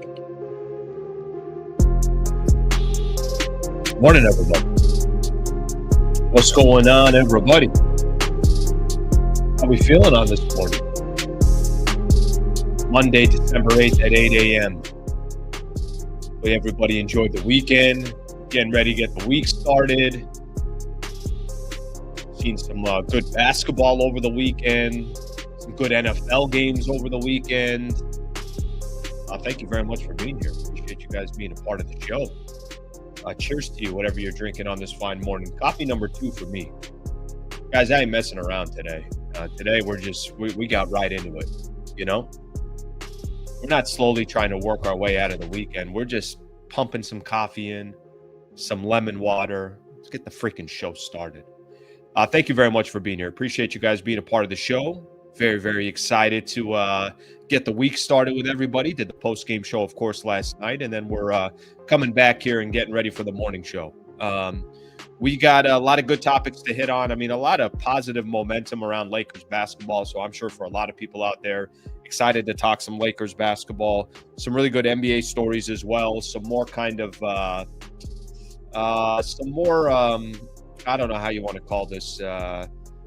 Morning, everybody. What's going on, everybody? How we feeling on this morning? Monday, December 8th at 8 a.m. Hope everybody enjoyed the weekend. Getting ready to get the week started. Seen some good basketball over the weekend. Some good NFL games over the weekend. Thank you very much for being here. Appreciate you guys being a part of the show. Cheers to you, whatever you're drinking on this fine morning. Coffee number 2 for me. Guys, I ain't messing around today. Today, we got right into it, you know? We're not slowly trying to work our way out of the weekend. We're just pumping some coffee in, some lemon water. Let's get the freaking show started. Thank you very much for being here. Appreciate you guys being a part of the show. Very, very excited to get the week started with everybody. Did the post-game show, of course, last night, and then we're coming back here and getting ready for the morning show. We got a lot of good topics to hit on. I mean, a lot of positive momentum around Lakers basketball, so I'm sure for a lot of people out there, excited to talk some Lakers basketball, some really good NBA stories as well, some more kind of I don't know how you want to call this,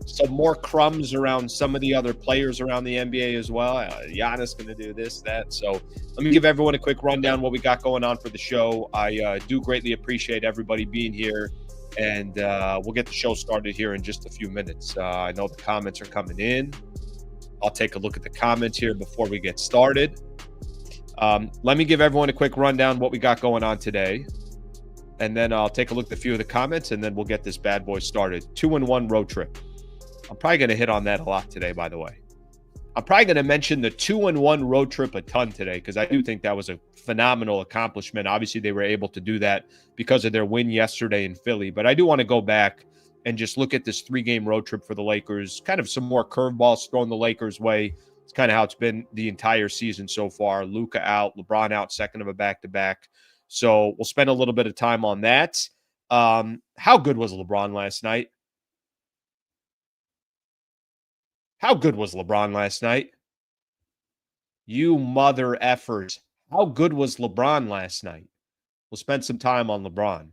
some more crumbs around some of the other players around the NBA as well. Giannis going to do this, that. So let me give everyone a quick rundown what we got going on for the show. I do greatly appreciate everybody being here, and we'll get the show started here in just a few minutes. I know the comments are coming in. I'll take a look at the comments here before we get started. Let me give everyone a quick rundown what we got going on today, and then I'll take a look at a few of the comments, and then we'll get this bad boy started. 2-1 road trip. I'm probably going to hit on that a lot today, by the way. I'm probably going to mention the 2-1 road trip a ton today because I do think that was a phenomenal accomplishment. Obviously, they were able to do that because of their win yesterday in Philly. But I do want to go back and just look at this 3-game road trip for the Lakers. Kind of some more curveballs thrown the Lakers' way. It's kind of how it's been the entire season so far. Luka out, LeBron out, second of a back-to-back. So we'll spend a little bit of time on that. How good was LeBron last night? How good was LeBron last night? You mother effers. How good was LeBron last night? We'll spend some time on LeBron.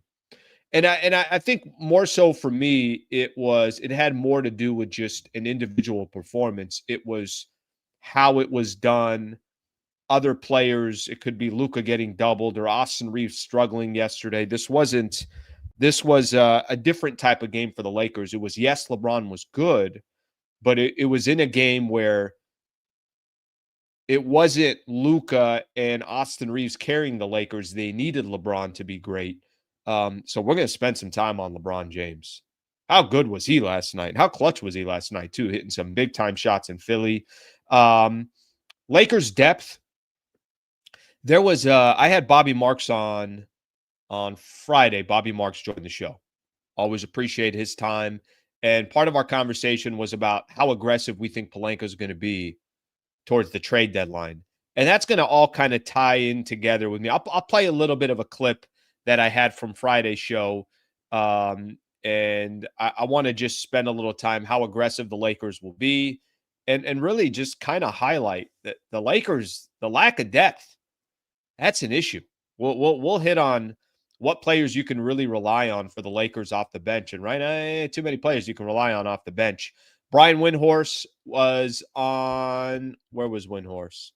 And I think more so for me, it had more to do with just an individual performance. It was how it was done. Other players, it could be Luka getting doubled or Austin Reeves struggling yesterday. This was a different type of game for the Lakers. It was, yes, LeBron was good, but it was in a game where it wasn't Luka and Austin Reeves carrying the Lakers. They needed LeBron to be great. So we're going to spend some time on LeBron James. How good was he last night? How clutch was he last night, too, hitting some big-time shots in Philly. Lakers depth. There was I had Bobby Marks on Friday. Bobby Marks joined the show. Always appreciate his time. And part of our conversation was about how aggressive we think Pelinka is going to be towards the trade deadline. And that's going to all kind of tie in together with me. I'll play a little bit of a clip that I had from Friday's show. And I want to just spend a little time how aggressive the Lakers will be and really just kind of highlight that the Lakers, the lack of depth, that's an issue. We'll hit on what players you can really rely on for the Lakers off the bench. And right now, too many players you can rely on off the bench. Brian Windhorst was on, where was Windhorst?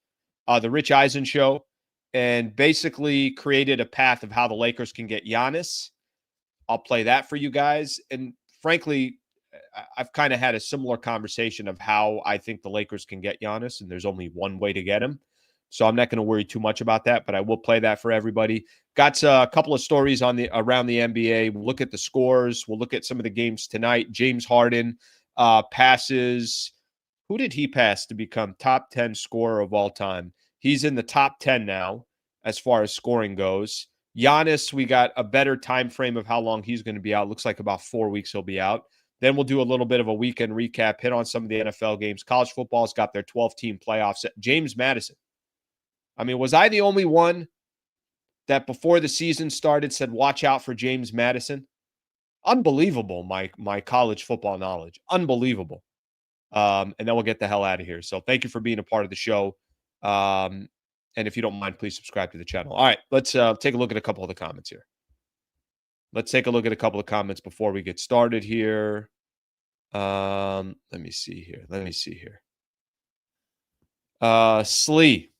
The Rich Eisen show, and basically created a path of how the Lakers can get Giannis. I'll play that for you guys. And frankly, I've kind of had a similar conversation of how I think the Lakers can get Giannis, and there's only one way to get him. So I'm not going to worry too much about that, but I will play that for everybody. Got a couple of stories around the NBA. We'll look at the scores. We'll look at some of the games tonight. James Harden passes. Who did he pass to become top 10 scorer of all time? He's in the top 10 now as far as scoring goes. Giannis, we got a better time frame of how long he's going to be out. Looks like about 4 weeks he'll be out. Then we'll do a little bit of a weekend recap, hit on some of the NFL games. College football's got their 12-team playoffs. James Madison. I mean, was I the only one that before the season started said, watch out for James Madison? Unbelievable, my college football knowledge. Unbelievable. And then we'll get the hell out of here. So thank you for being a part of the show. And if you don't mind, please subscribe to the channel. All right, let's take a look at a couple of the comments here. Let's take a look at a couple of comments before we get started here. Let me see here. Slee.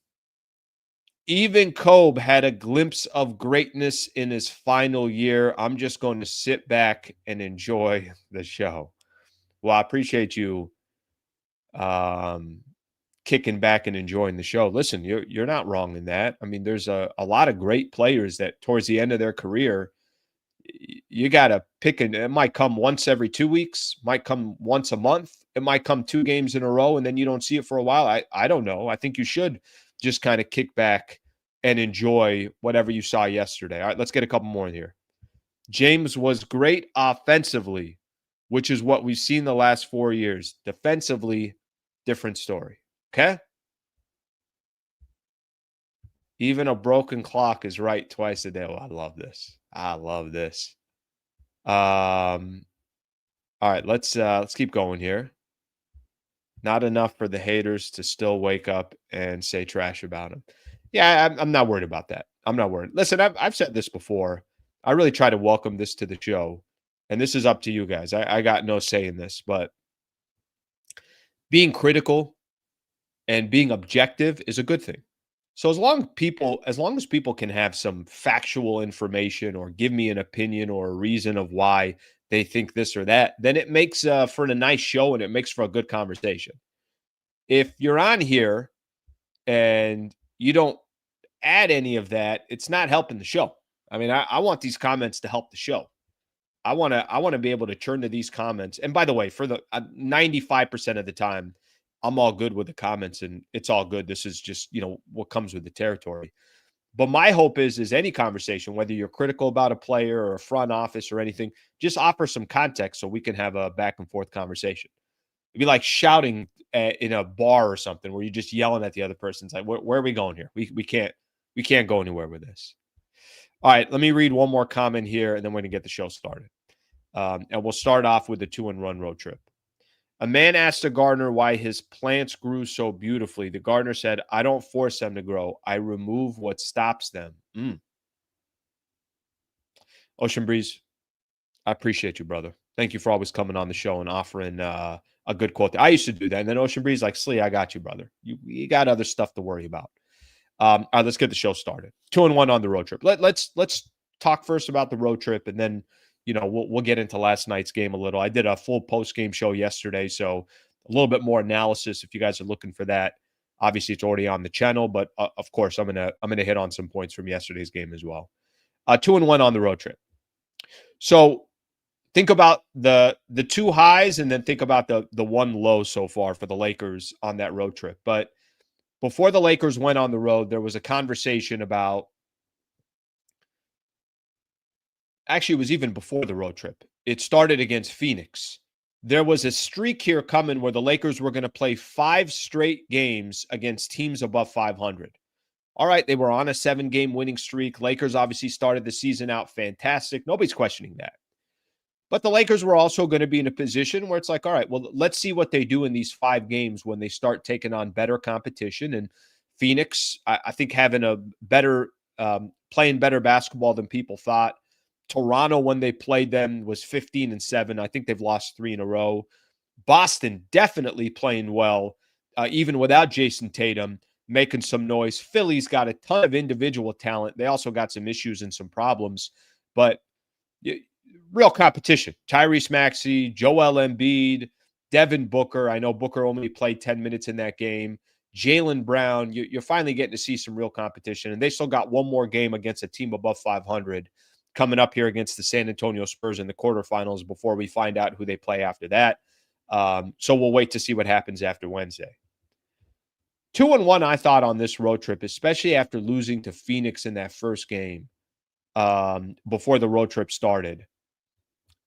Even Kobe had a glimpse of greatness in his final year. I'm just going to sit back and enjoy the show. Well, I appreciate you kicking back and enjoying the show. Listen, you're not wrong in that. I mean, there's a lot of great players that towards the end of their career, you got to pick, and it might come once every 2 weeks, might come once a month, it might come 2 games in a row, and then you don't see it for a while. I don't know. I think you should just kind of kick back and enjoy whatever you saw yesterday. All right, let's get a couple more in here. James was great offensively, which is what we've seen the last 4 years. Defensively, different story. Okay? Even a broken clock is right twice a day. Oh, I love this. All right, let's keep going here. Not enough for the haters to still wake up and say trash about him. Yeah, I'm not worried about that. I'm not worried. Listen, I've said this before. I really try to welcome this to the show, and this is up to you guys. I got no say in this, but being critical and being objective is a good thing. So as long as people can have some factual information or give me an opinion or a reason of why they think this or that, then it makes for a nice show and it makes for a good conversation. If you're on here and you don't add any of that, it's not helping the show. I mean, I want these comments to help the show. I want to be able to turn to these comments. And by the way, for the 95% of the time, I'm all good with the comments and it's all good. This is just, what comes with the territory. But my hope is any conversation, whether you're critical about a player or a front office or anything, just offer some context so we can have a back and forth conversation. It'd be like shouting in a bar or something where you're just yelling at the other person. It's like, where are we going here? We can't go anywhere with this. All right, let me read one more comment here, and then we're going to get the show started. And we'll start off with the 2-and-1 road trip. A man asked a gardener why his plants grew so beautifully. The gardener said, I don't force them to grow. I remove what stops them. Ocean Breeze, I appreciate you, brother. Thank you for always coming on the show and offering a good quote. I used to do that. And then Ocean Breeze like, Slee, I got you, brother. You got other stuff to worry about. All right, let's get the show started. 2-and-1 on the road trip. Let's talk first about the road trip, and then we'll get into last night's game a little. I did a full post-game show yesterday, so a little bit more analysis if you guys are looking for that. Obviously, it's already on the channel, but of course, I'm gonna hit on some points from yesterday's game as well. 2-and-1 on the road trip. So think about the 2 highs, and then think about the 1 low so far for the Lakers on that road trip. But before the Lakers went on the road, there was a conversation about, actually, it was even before the road trip. It started against Phoenix. There was a streak here coming where the Lakers were going to play 5 straight games against teams above 500. All right, they were on a 7-game winning streak. Lakers obviously started the season out fantastic. Nobody's questioning that. But the Lakers were also going to be in a position where it's like, all right, well, let's see what they do in these 5 games when they start taking on better competition. And Phoenix, I think, having a better, playing better basketball than people thought. Toronto, when they played them, was 15-7. I think they've lost 3 in a row. Boston definitely playing well, even without Jason Tatum, making some noise. Philly's got a ton of individual talent. They also got some issues and some problems, but real competition. Tyrese Maxey, Joel Embiid, Devin Booker. I know Booker only played 10 minutes in that game. Jaylen Brown. You're finally getting to see some real competition, and they still got one more game against a team above 500 coming up here against the San Antonio Spurs in the quarterfinals before we find out who they play after that. So we'll wait to see what happens after Wednesday. 2-and-1, I thought, on this road trip, especially after losing to Phoenix in that first game before the road trip started.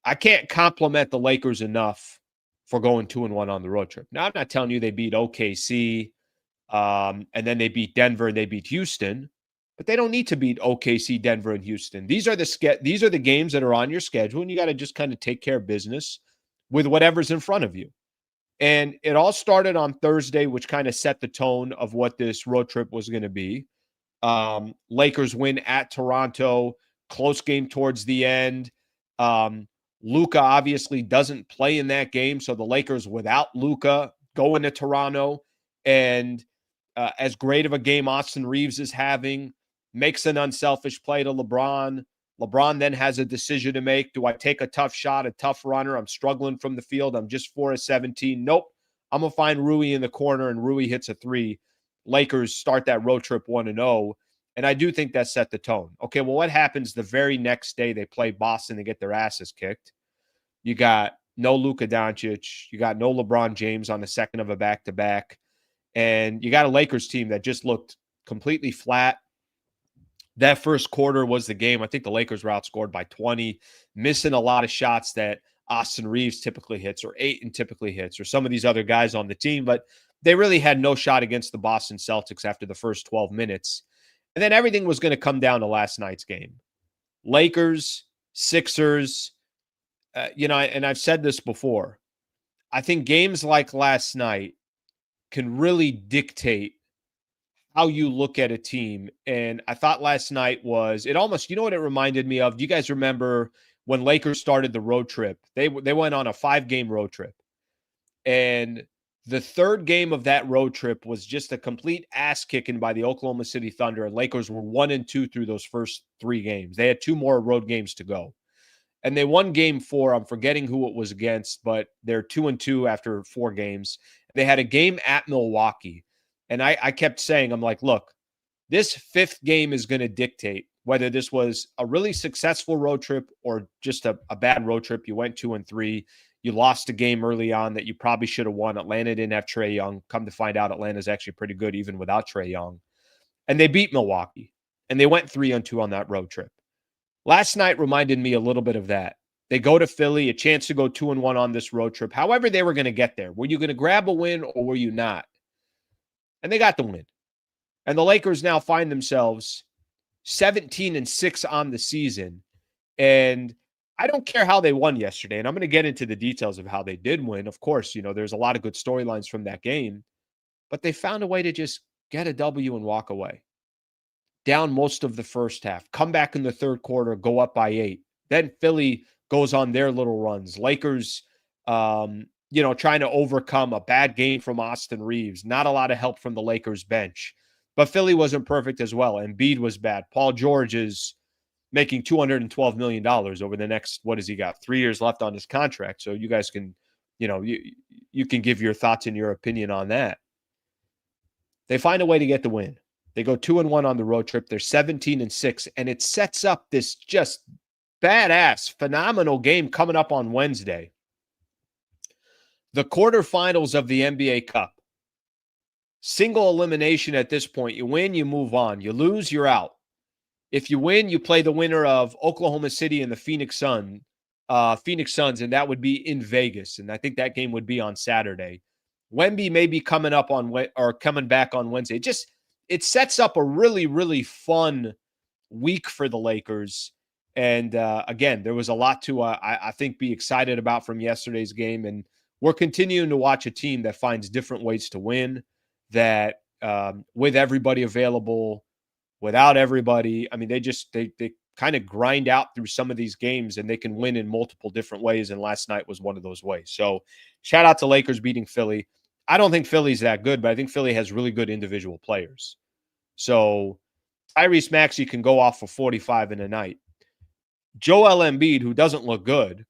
I can't compliment the Lakers enough for going 2-1 on the road trip. Now, I'm not telling you they beat OKC and then they beat Denver and they beat Houston, but they don't need to beat OKC, Denver, and Houston. These are the games that are on your schedule, and you got to just kind of take care of business with whatever's in front of you. And it all started on Thursday, which kind of set the tone of what this road trip was going to be. Lakers win at Toronto, close game towards the end. Luka obviously doesn't play in that game, so the Lakers without Luka go into Toronto, and as great of a game Austin Reeves is having, makes an unselfish play to LeBron. LeBron then has a decision to make. Do I take a tough shot, a tough runner? I'm struggling from the field. I'm just 4 of 17. Nope. I'm going to find Rui in the corner, and Rui hits a three. Lakers start that road trip 1-0. And I do think that set the tone. Okay, well, what happens the very next day? They play Boston and get their asses kicked. You got no Luka Doncic. You got no LeBron James on the second of a back-to-back. And you got a Lakers team that just looked completely flat. That first quarter was the game. I think the Lakers were outscored by 20, missing a lot of shots that Austin Reeves typically hits or Ayton typically hits or some of these other guys on the team. But they really had no shot against the Boston Celtics after the first 12 minutes. And then everything was going to come down to last night's game. Lakers, Sixers, and I've said this before. I think games like last night can really dictate how you look at a team. And I thought last night was, it almost, you know what it reminded me of? Do you guys remember when Lakers started the road trip? They went on a 5-game road trip. And the third game of that road trip was just a complete ass kicking by the Oklahoma City Thunder. And Lakers were 1-2 through those first 3 games. They had 2 more road games to go. And they won game 4. I'm forgetting who it was against, but they're 2-2 after 4 games. They had a game at Milwaukee. And I kept saying, I'm like, look, this 5th game is going to dictate whether this was a really successful road trip or just a bad road trip. You went 2-3. You lost a game early on that you probably should have won. Atlanta didn't have Trae Young. Come to find out, Atlanta's actually pretty good even without Trae Young. And they beat Milwaukee. And they went 3-2 on that road trip. Last night reminded me a little bit of that. They go to Philly, a chance to go 2-1 on this road trip. However they were going to get there. Were you going to grab a win or were you not? And they got the win. And the Lakers now find themselves 17-6 on the season. And I don't care how they won yesterday. And I'm going to get into the details of how they did win. Of course, there's a lot of good storylines from that game. But they found a way to just get a W and walk away. Down most of the first half. Come back in the third quarter, go up by 8. Then Philly goes on their little runs. Lakers, trying to overcome a bad game from Austin Reeves. Not a lot of help from the Lakers bench. But Philly wasn't perfect as well. Embiid was bad. Paul George is making $212 million over the next, what has he got? 3 years left on his contract. So you guys can, you can give your thoughts and your opinion on that. They find a way to get the win. They go 2-1 on the road trip. They're 17-6, and it sets up this just badass, phenomenal game coming up on Wednesday. The quarterfinals of the NBA Cup. Single elimination at this point. You win, you move on. You lose, you're out. If you win, you play the winner of Oklahoma City and the Phoenix Suns, and that would be in Vegas. And I think that game would be on Saturday. Wemby may be coming back on Wednesday. It sets up a really, really fun week for the Lakers. And again, there was a lot to, I think, be excited about from yesterday's game. And we're continuing to watch a team that finds different ways to win, that with everybody available, without everybody, I mean, they kind of grind out through some of these games and they can win in multiple different ways. And last night was one of those ways. So shout out to Lakers beating Philly. I don't think Philly's that good, but I think Philly has really good individual players. So Tyrese Maxey can go off for 45 in a night. Joel Embiid, who doesn't look good,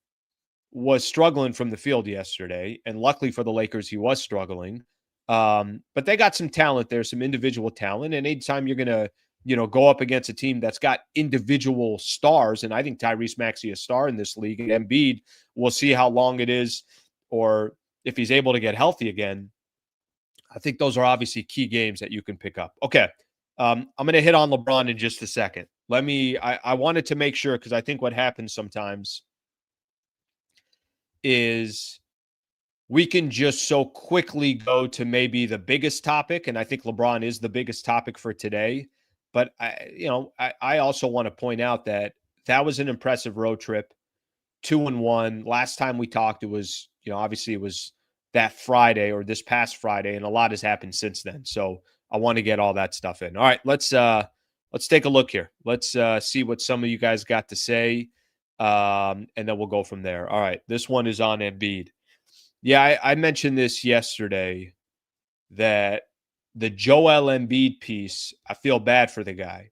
was struggling from the field yesterday. And luckily for the Lakers, he was struggling. But they got some talent there, some individual talent. And anytime you're going to, go up against a team that's got individual stars, and I think Tyrese Maxey is a star in this league, and Embiid, we'll see how long it is or if he's able to get healthy again. I think those are obviously key games that you can pick up. Okay. I'm going to hit on LeBron in just a second. I wanted to make sure, because I think what happens sometimes is we can just so quickly go to maybe the biggest topic, and I think LeBron is the biggest topic for today. But I also want to point out that was an impressive road trip, 2-1. Last time we talked, it was, obviously it was that Friday or this past Friday, and a lot has happened since then. So I want to get all that stuff in. All right, let's let's take a look here. Let's see what some of you guys got to say, and then we'll go from there. All right, this one is on Embiid. Yeah, I mentioned this yesterday that the Joel Embiid piece, I feel bad for the guy.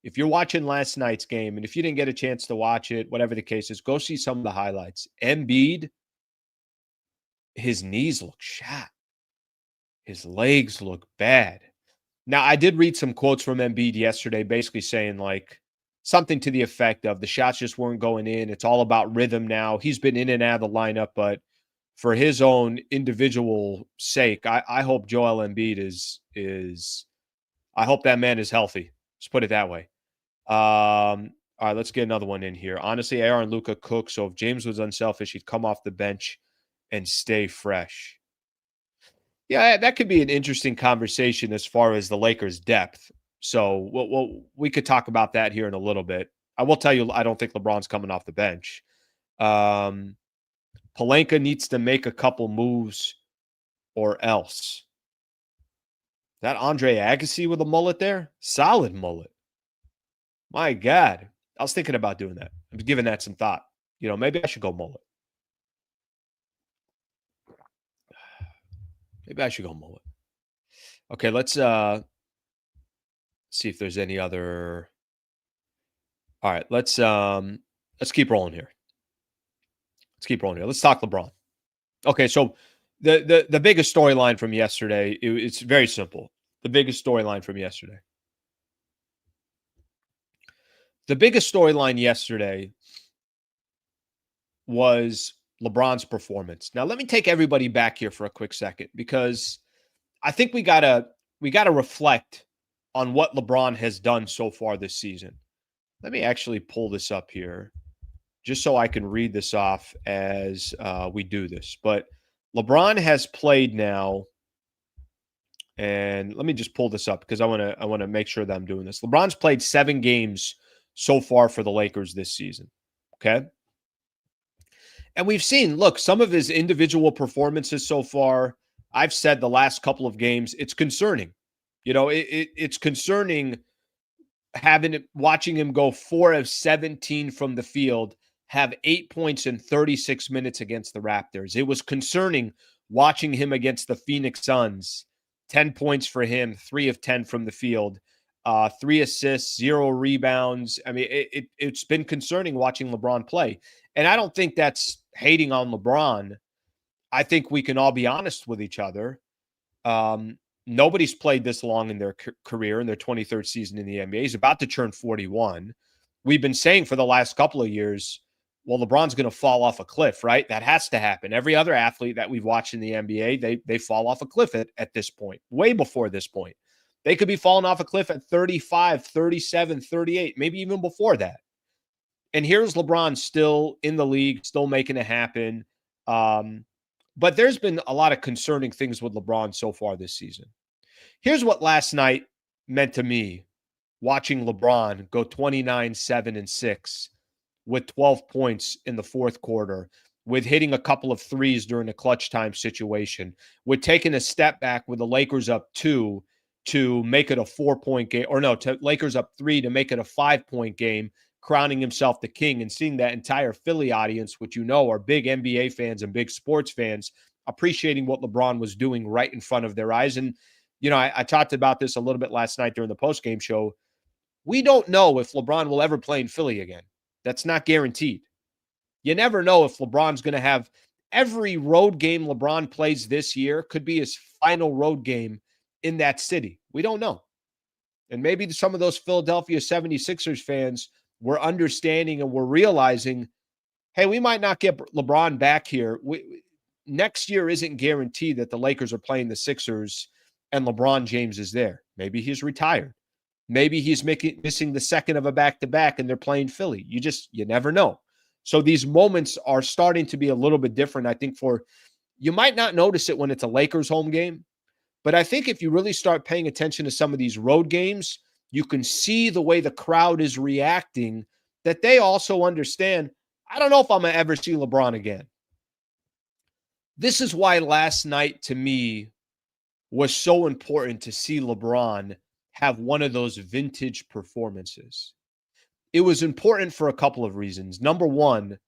If you're watching last night's game, and if you didn't get a chance to watch it, whatever the case is, go see some of the highlights. Embiid, his knees look shot. His legs look bad. Now, I did read some quotes from Embiid yesterday, basically saying like something to the effect of the shots just weren't going in. It's all about rhythm now. He's been in and out of the lineup, but for his own individual sake, I hope Joel Embiid is I hope that man is healthy. Let's put it that way. All right, let's get another one in here. Honestly, AR and Luka cook. So if James was unselfish, he'd come off the bench and stay fresh. Yeah, that could be an interesting conversation as far as the Lakers' depth. So we could talk about that here in a little bit. I will tell you, I don't think LeBron's coming off the bench. Pelinka needs to make a couple moves or else. That Andre Agassi with a mullet there? Solid mullet. My God. I was thinking about doing that. I'm giving that some thought. Maybe I should go mullet. Maybe I should go mullet. Okay, let's see if there's any other. All right, let's keep rolling here. Let's talk LeBron. Okay, so the biggest storyline from yesterday, it's very simple. The biggest storyline from yesterday. The biggest storyline yesterday was LeBron's performance. Now, let me take everybody back here for a quick second, because I think we gotta reflect on what LeBron has done so far this season. Let me actually pull this up here just so I can read this off as we do this. But LeBron has played now, and let me just pull this up because I want to make sure that I'm doing this. LeBron's played 7 games so far for the Lakers this season. Okay. And we've seen, look, some of his individual performances so far. I've said the last couple of games, it's concerning. It's concerning watching him go 4 of 17 from the field, have 8 points in 36 minutes against the Raptors. It was concerning watching him against the Phoenix Suns. 10 points for him, 3 of 10 from the field, 3 assists, 0 rebounds. I mean, it's been concerning watching LeBron play. And I don't think that's hating on LeBron. I think we can all be honest with each other. Nobody's played this long in their career, in their 23rd season in the NBA. He's about to turn 41. We've been saying for the last couple of years, well, LeBron's going to fall off a cliff, right? That has to happen. Every other athlete that we've watched in the NBA, they fall off a cliff at this point, way before this point. They could be falling off a cliff at 35, 37, 38, maybe even before that. And here's LeBron still in the league, still making it happen. But there's been a lot of concerning things with LeBron so far this season. Here's what last night meant to me, watching LeBron go 29, 7, and 6 with 12 points in the fourth quarter, with hitting a couple of threes during a clutch time situation, with taking a step back with the Lakers up 2 to make it a 4-point game, or no, to Lakers up 3 to make it a 5-point game, crowning himself the king, and seeing that entire Philly audience, which are big NBA fans and big sports fans, appreciating what LeBron was doing right in front of their eyes. And, I talked about this a little bit last night during the postgame show. We don't know if LeBron will ever play in Philly again. That's not guaranteed. You never know if LeBron's going to have every road game LeBron plays this year could be his final road game in that city. We don't know. And maybe some of those Philadelphia 76ers fans were understanding and were realizing, hey, we might not get LeBron back here. Next year isn't guaranteed that the Lakers are playing the Sixers and LeBron James is there. Maybe he's retired. Maybe he's missing the second of a back-to-back and they're playing Philly. You never know. So these moments are starting to be a little bit different, I think, you might not notice it when it's a Lakers home game, but I think if you really start paying attention to some of these road games, you can see the way the crowd is reacting, that they also understand, I don't know if I'm going to ever see LeBron again. This is why last night, to me, was so important to see LeBron have one of those vintage performances. It was important for a couple of reasons. Number one,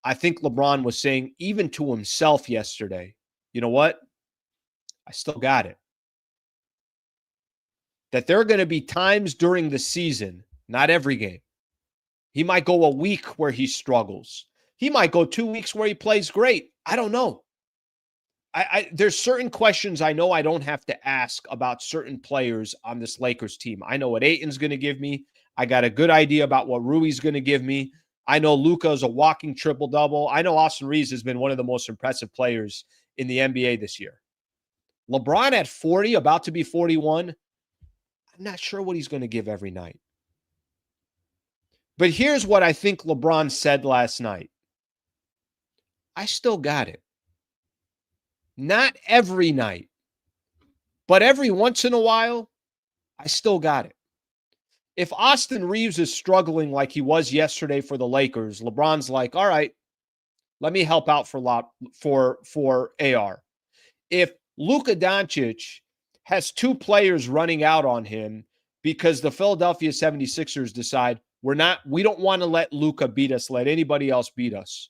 I think LeBron was saying, even to himself yesterday, you know what? I still got it. That there are going to be times during the season, not every game. He might go a week where he struggles. He might go 2 weeks where he plays great. I don't know. There's certain questions I know I don't have to ask about certain players on this Lakers team. I know what Ayton's going to give me. I got a good idea about what Rui's going to give me. I know Luka is a walking triple-double. I know Austin Reeves has been one of the most impressive players in the NBA this year. LeBron at 40, about to be 41, I'm not sure what he's going to give every night. But here's what I think LeBron said last night. I still got it. Not every night, but every once in a while, I still got it. If Austin Reeves is struggling like he was yesterday for the Lakers, LeBron's like, all right, let me help out for AR. If Luka Doncic has two players running out on him because the Philadelphia 76ers decide we don't want to let Luka beat us, let anybody else beat us,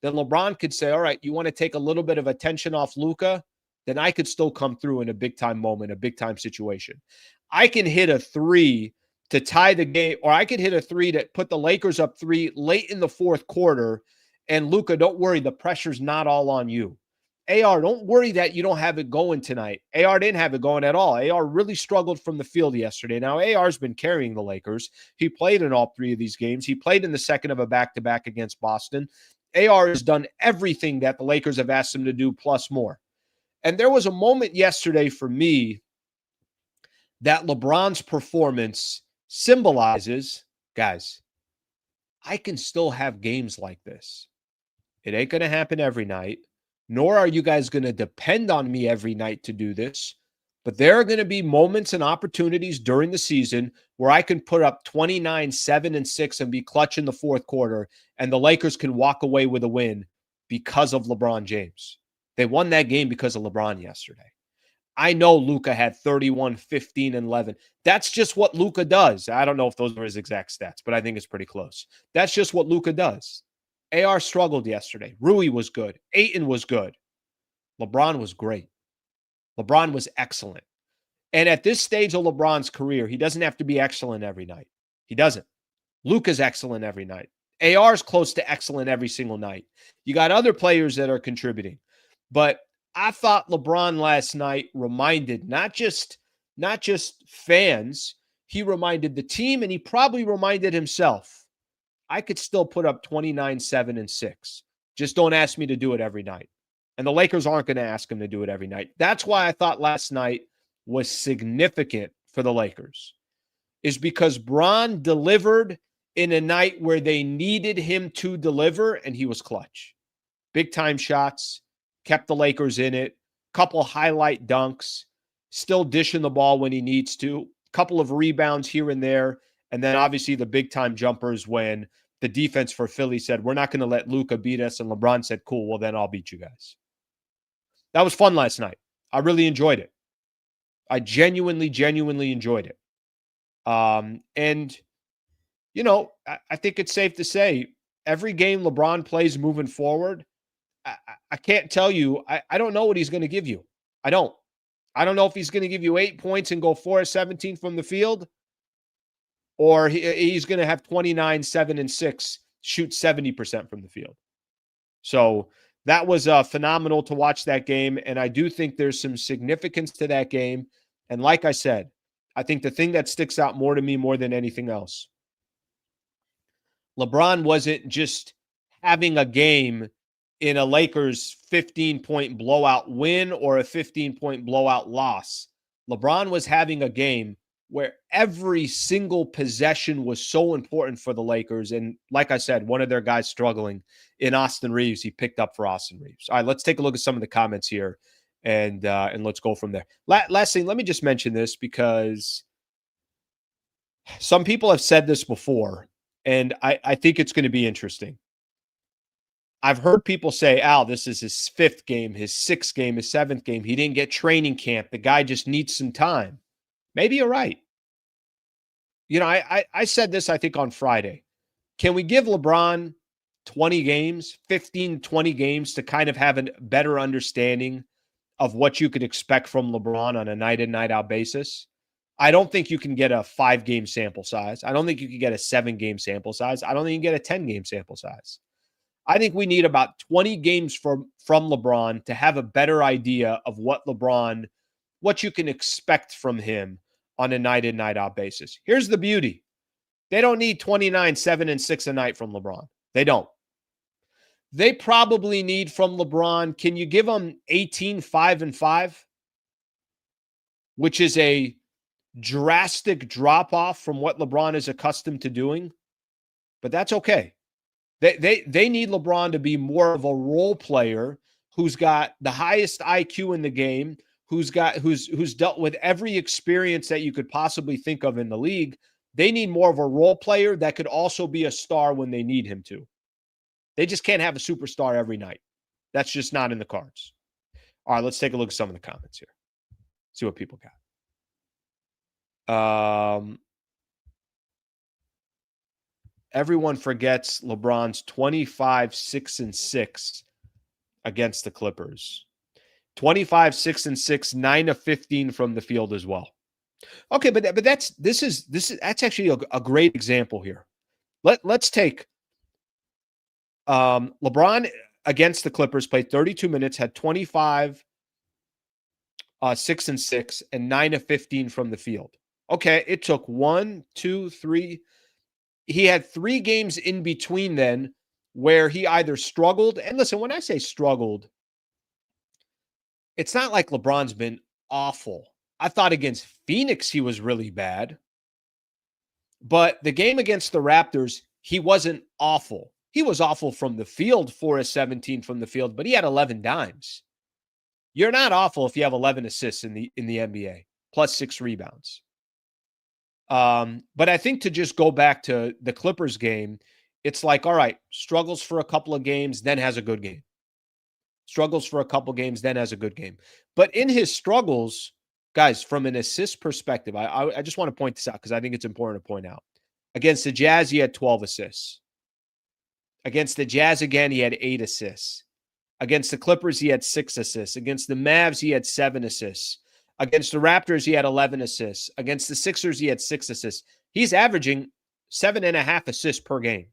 then LeBron could say, all right, you want to take a little bit of attention off Luka? Then I could still come through in a big-time moment, a big-time situation. I can hit a three to tie the game, or I could hit a three to put the Lakers up 3 late in the fourth quarter, and Luka, don't worry, the pressure's not all on you. AR, don't worry that you don't have it going tonight. AR didn't have it going at all. AR really struggled from the field yesterday. Now, AR's been carrying the Lakers. He played in all 3 of these games. He played in the second of a back-to-back against Boston. AR has done everything that the Lakers have asked him to do, plus more. And there was a moment yesterday for me that LeBron's performance symbolizes, guys, I can still have games like this. It ain't going to happen every night, nor are you guys going to depend on me every night to do this. But there are going to be moments and opportunities during the season where I can put up 29, 7, and 6 and be clutch in the fourth quarter, and the Lakers can walk away with a win because of LeBron James. They won that game because of LeBron yesterday. I know Luka had 31, 15, and 11. That's just what Luka does. I don't know if those are his exact stats, but I think it's pretty close. That's just what Luka does. AR struggled yesterday. Rui was good. Ayton was good. LeBron was great. LeBron was excellent. And at this stage of LeBron's career, he doesn't have to be excellent every night. He doesn't. Luka's excellent every night. AR's close to excellent every single night. You got other players that are contributing. But I thought LeBron last night reminded not just fans, he reminded the team, and he probably reminded himself, I could still put up 29, 7, and 6. Just don't ask me to do it every night. And the Lakers aren't going to ask him to do it every night. That's why I thought last night was significant for the Lakers, is because Bron delivered in a night where they needed him to deliver, and he was clutch. Big-time shots, kept the Lakers in it, couple highlight dunks, still dishing the ball when he needs to, couple of rebounds here and there, and then obviously the big-time jumpers when the defense for Philly said, we're not going to let Luka beat us, and LeBron said, cool, well, then I'll beat you guys. That was fun last night. I really enjoyed it. I genuinely enjoyed it. And, you know, I think it's safe to say every game LeBron plays moving forward, I can't tell you. I don't know what he's going to give you. I don't know if he's going to give you 8 points and go 4 of 17 from the field, or he's going to have 29, 7, and 6, shoot 70% from the field. So that was phenomenal to watch that game, and I do think there's some significance to that game. And like I said, I think the thing that sticks out more to me more than anything else, LeBron wasn't just having a game in a Lakers 15-point blowout win or a 15-point blowout loss. LeBron was having a game where every single possession was so important for the Lakers. And like I said, one of their guys struggling in Austin Reeves, he picked up for Austin Reeves. All right, let's take a look at some of the comments here, and let's go from there. Last thing, let me just mention this because some people have said this before, and I think it's going to be interesting. I've heard people say, Al, this is his 5th game, his 6th game, his 7th game. He didn't get training camp. The guy just needs some time. Maybe you're right. I said this, I think, on Friday. Can we give LeBron 20 games, 15, 20 games to kind of have a better understanding of what you could expect from LeBron on a night in, night out basis? I don't think you can get a 5-game sample size. I don't think you can get a 7-game sample size. I don't think you can get a 10-game sample size. I think we need about 20 games from LeBron to have a better idea of what you can expect from him on a night in, night out basis. Here's the beauty. They don't need 29, 7, and 6 a night from LeBron. They don't. They probably need from LeBron, can you give them 18, 5, and 5? Which is a drastic drop-off from what LeBron is accustomed to doing. But that's okay. They need LeBron to be more of a role player who's got the highest IQ in the game, who's dealt with every experience that you could possibly think of in the league. They need more of a role player that could also be a star when they need him to. They just can't have a superstar every night. That's just not in the cards. All right, let's take a look at some of the comments here. See what people got. Everyone forgets LeBron's 25, 6, and 6 against the Clippers. 25, 6, and 6, 9 of 15 from the field as well. Okay, but that's actually a great example here. Let's take LeBron against the Clippers, played 32 minutes, had 25, 6 and 6, and 9 of 15 from the field. Okay, it took 1, 2, 3. He had 3 games in between then where he either struggled. And listen, when I say struggled, it's not like LeBron's been awful. I thought against Phoenix, he was really bad. But the game against the Raptors, he wasn't awful. He was awful from the field, 4 of 17 from the field, but he had 11 dimes. You're not awful if you have 11 assists in the NBA, plus 6 rebounds. But I think to just go back to the Clippers game, it's like, all right, struggles for a couple of games, then has a good game. Struggles for a couple games, then has a good game. But in his struggles, guys, from an assist perspective, I just want to point this out because I think it's important to point out. Against the Jazz, he had 12 assists. Against the Jazz again, he had 8 assists. Against the Clippers, he had 6 assists. Against the Mavs, he had 7 assists. Against the Raptors, he had 11 assists. Against the Sixers, he had 6 assists. He's averaging 7.5 assists per game.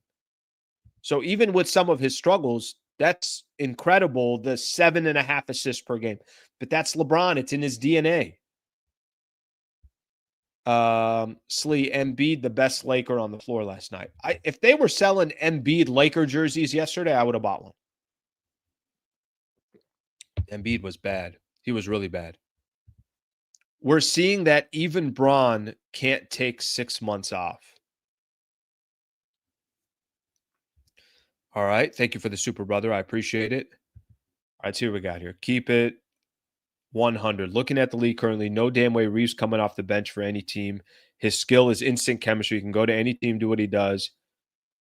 So even with some of his struggles, that's incredible, the 7.5 assists per game. But that's LeBron. It's in his DNA. Slee, Embiid, the best Laker on the floor last night. If they were selling Embiid Laker jerseys yesterday, I would have bought one. Embiid was bad. He was really bad. We're seeing that even Braun can't take 6 months off. All right. Thank you for the super brother. I appreciate it. All right, see what we got here. Keep it 100. Looking at the league currently, no damn way Reeves coming off the bench for any team. His skill is instant chemistry. He can go to any team, do what he does.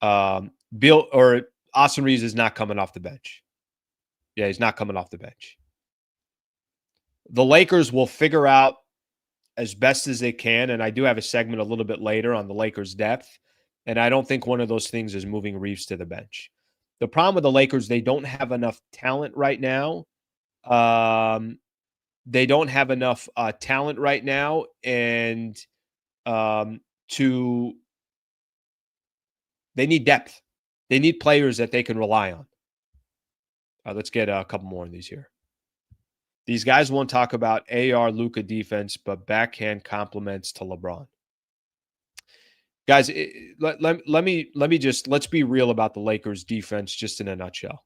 Austin Reeves is not coming off the bench. Yeah, he's not coming off the bench. The Lakers will figure out as best as they can, and I do have a segment a little bit later on the Lakers' depth, and I don't think one of those things is moving Reeves to the bench. The problem with the Lakers, they don't have enough talent right now. They don't have enough talent right now, and they need depth. They need players that they can rely on. Let's get a couple more of these here. These guys won't talk about AR Luka defense, but backhand compliments to LeBron. Guys, let's be real about the Lakers defense just in a nutshell.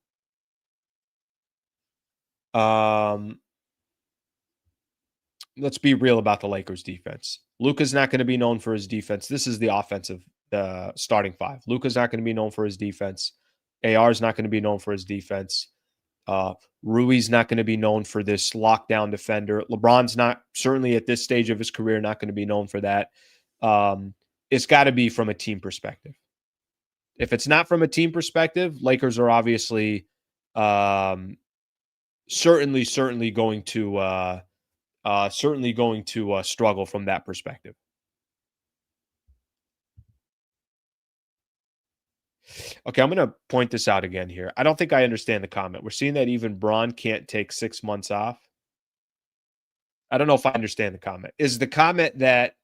Let's be real about the Lakers defense. Luka's not going to be known for his defense. This is the offensive starting 5. Luka's not going to be known for his defense. AR is not going to be known for his defense. Rui's not going to be known for this lockdown defender. LeBron's not, certainly at this stage of his career, not going to be known for that. It's got to be from a team perspective. If it's not from a team perspective, Lakers are obviously certainly going to struggle from that perspective. Okay, I'm going to point this out again here. I don't think I understand the comment. We're seeing that even Braun can't take 6 months off. I don't know if I understand the comment. Is the comment that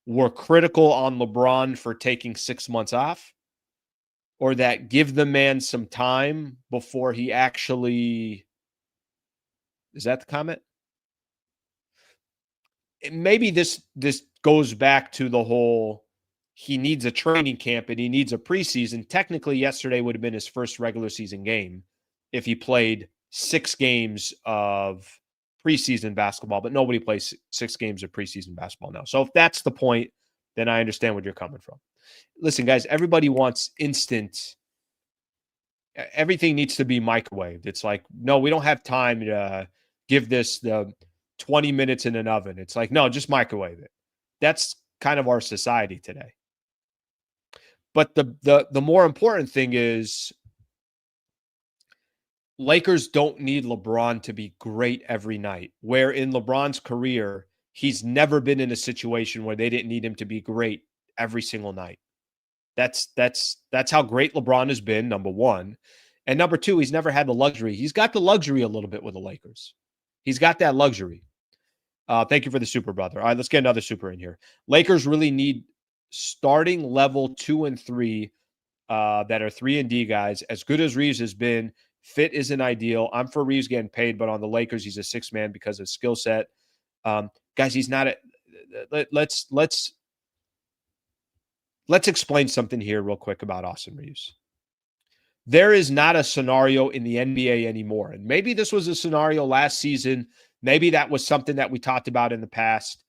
we're critical on LeBron for taking 6 months off, or that give the man some time before he actually, is that the comment? Maybe this goes back to the whole he needs a training camp and he needs a preseason. Technically, yesterday would have been his first regular season game if he played 6 games of preseason basketball, but nobody plays 6 games of preseason basketball now. So if that's the point, then I understand where you're coming from. Listen, guys, everybody wants instant. Everything needs to be microwaved. It's like, no, we don't have time to give this the 20 minutes in an oven. It's like, no, just microwave it. That's kind of our society today. But the more important thing is Lakers don't need LeBron to be great every night. Where in LeBron's career, he's never been in a situation where they didn't need him to be great every single night. That's how great LeBron has been, number one. And number two, he's never had the luxury. He's got the luxury a little bit with the Lakers. He's got that luxury. Thank you for the super, brother. All right, let's get another super in here. Lakers really need starting level 2 and 3 that are 3 and D guys. As good as Reeves has been, fit isn't ideal. I'm for Reeves getting paid, but on the Lakers, he's a 6-man because of skill set. Guys, he's not let's explain something here real quick about Austin Reeves. There is not a scenario in the NBA anymore. And maybe this was a scenario last season. Maybe that was something that we talked about in the past.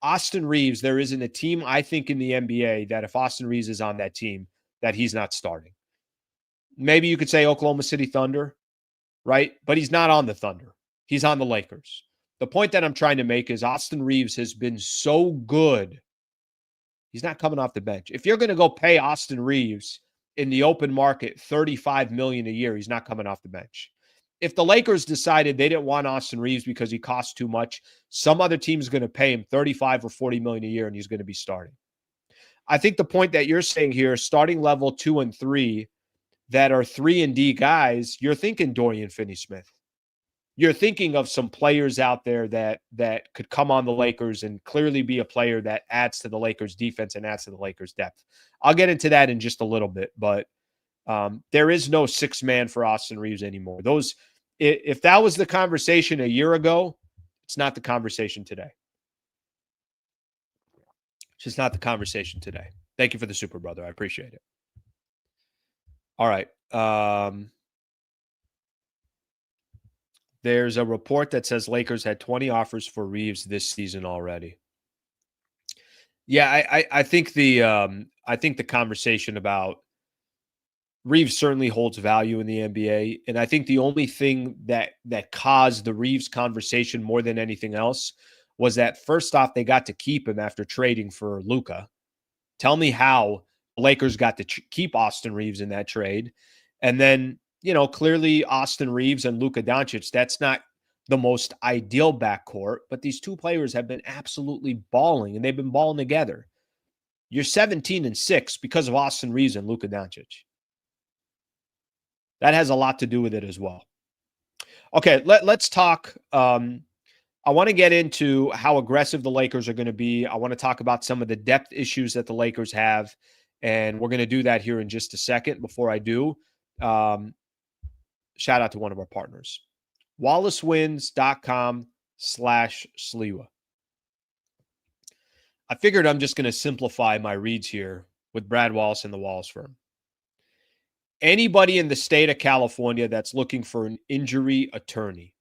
Austin Reeves, there isn't a team, I think, in the NBA that if Austin Reeves is on that team, that he's not starting. Maybe you could say Oklahoma City Thunder, right? But he's not on the Thunder. He's on the Lakers. The point that I'm trying to make is Austin Reeves has been so good. He's not coming off the bench. If you're going to go pay Austin Reeves in the open market $35 million a year, he's not coming off the bench. If the Lakers decided they didn't want Austin Reeves because he costs too much, some other team is going to pay him $35 or $40 million a year, and he's going to be starting. I think the point that you're saying here, starting level 2 and 3 that are 3 and D guys, you're thinking Dorian Finney-Smith. You're thinking of some players out there that could come on the Lakers and clearly be a player that adds to the Lakers defense and adds to the Lakers depth. I'll get into that in just a little bit, but there is no 6-man for Austin Reeves anymore. If that was the conversation a year ago, it's not the conversation today. It's just not the conversation today. Thank you for the super, brother. I appreciate it. All right. There's a report that says Lakers had 20 offers for Reeves this season already. Yeah, I think the conversation about Reeves certainly holds value in the NBA, and I think the only thing that caused the Reeves conversation more than anything else was that first off they got to keep him after trading for Luka. Tell me how the Lakers got to keep Austin Reeves in that trade, and then clearly Austin Reeves and Luka Doncic, that's not the most ideal backcourt, but these two players have been absolutely balling, and they've been balling together. You're 17-6 because of Austin Reeves and Luka Doncic. That has a lot to do with it as well. Okay, let's talk. I want to get into how aggressive the Lakers are going to be. I want to talk about some of the depth issues that the Lakers have, and we're going to do that here in just a second. Before I do, shout out to one of our partners, wallacewins.com/Sliwa. I figured I'm just going to simplify my reads here with Brad Wallace and the Wallace firm. Anybody in the state of California that's looking for an injury attorney,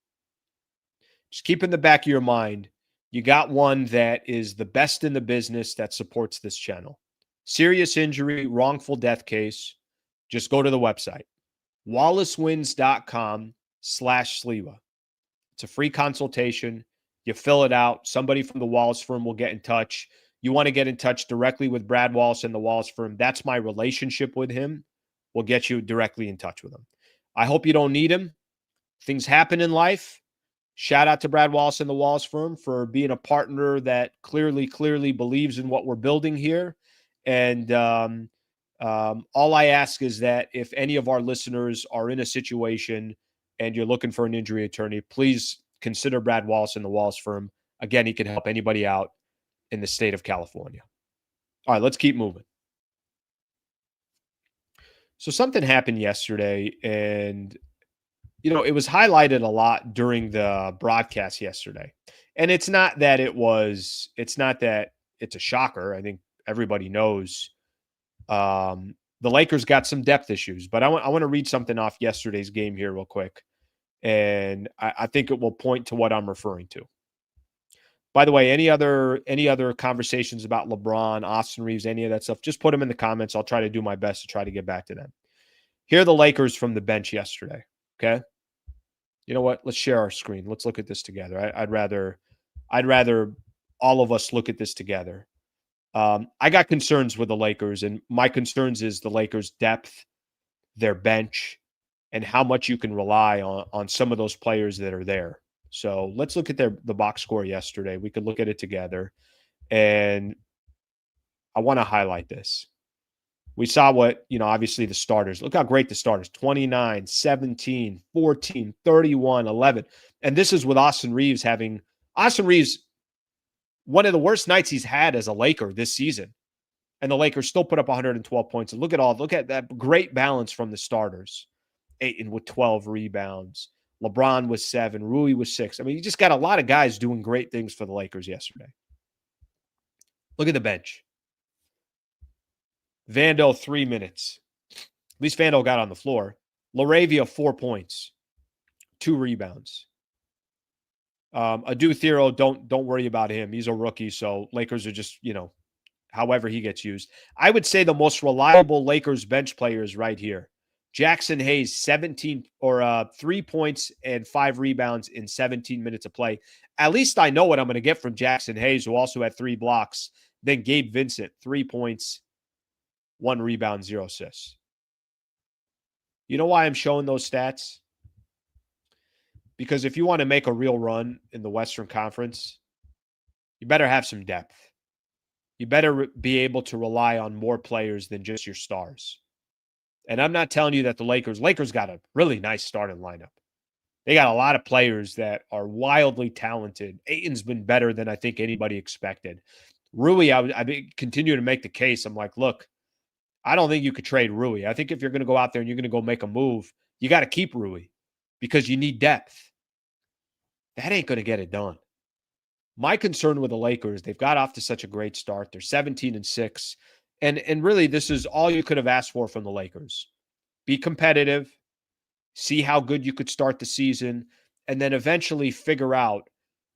just keep in the back of your mind, you got one that is the best in the business that supports this channel. Serious injury, wrongful death case, just go to the website, wallacewins.com/Sliwa. It's a free consultation. You fill it out. Somebody from the Wallace firm will get in touch. You want to get in touch directly with Brad Wallace and the Wallace firm. That's my relationship with him. We'll get you directly in touch with him. I hope you don't need him. Things happen in life. Shout out to Brad Wallace and the Wallace firm for being a partner that clearly believes in what we're building here. And All I ask is that if any of our listeners are in a situation and you're looking for an injury attorney, please consider Brad Wallace and the Wallace firm. Again, he can help anybody out in the state of California. All right, let's keep moving. So something happened yesterday, and it was highlighted a lot during the broadcast yesterday. And it's not that it's a shocker. I think everybody knows the Lakers got some depth issues, but I want to read something off yesterday's game here real quick. And I think it will point to what I'm referring to. By the way, any other conversations about LeBron, Austin Reeves, any of that stuff, just put them in the comments. I'll try to do my best to try to get back to them. Here are the Lakers from the bench yesterday. Okay. You know what? Let's share our screen. Let's look at this together. I'd rather all of us look at this together. I got concerns with the Lakers, and my concerns is the Lakers' depth, their bench, and how much you can rely on some of those players that are there. So let's look at the box score yesterday. We could look at it together, and I want to highlight this. We saw what, obviously the starters. Look how great the starters, 29, 17, 14, 31, 11. And this is with Austin Reeves, one of the worst nights he's had as a Laker this season. And the Lakers still put up 112 points. And look at that great balance from the starters. Ayton with 12 rebounds. LeBron with 7. Rui with 6. I mean, you just got a lot of guys doing great things for the Lakers yesterday. Look at the bench. Vando, 3 minutes. At least Vando got on the floor. LaRavia, 4 points. 2 rebounds. Adu Thero, don't worry about him. He's a rookie, so Lakers are just, however he gets used. I would say the most reliable Lakers bench player is right here. Jackson Hayes, 3 points and 5 rebounds in 17 minutes of play. At least I know what I'm going to get from Jackson Hayes, who also had 3 blocks. Then Gabe Vincent, 3 points, 1 rebound, 0 assists. You know why I'm showing those stats? Because if you want to make a real run in the Western Conference, you better have some depth. You better be able to rely on more players than just your stars. And I'm not telling you that the Lakers got a really nice starting lineup. They got a lot of players that are wildly talented. Ayton's been better than I think anybody expected. Rui, I continue to make the case. I'm like, look, I don't think you could trade Rui. I think if you're going to go out there and you're going to go make a move, you got to keep Rui because you need depth. That ain't going to get it done. My concern with the Lakers, they've got off to such a great start. They're 17-6. And really, this is all you could have asked for from the Lakers. Be competitive, see how good you could start the season, and then eventually figure out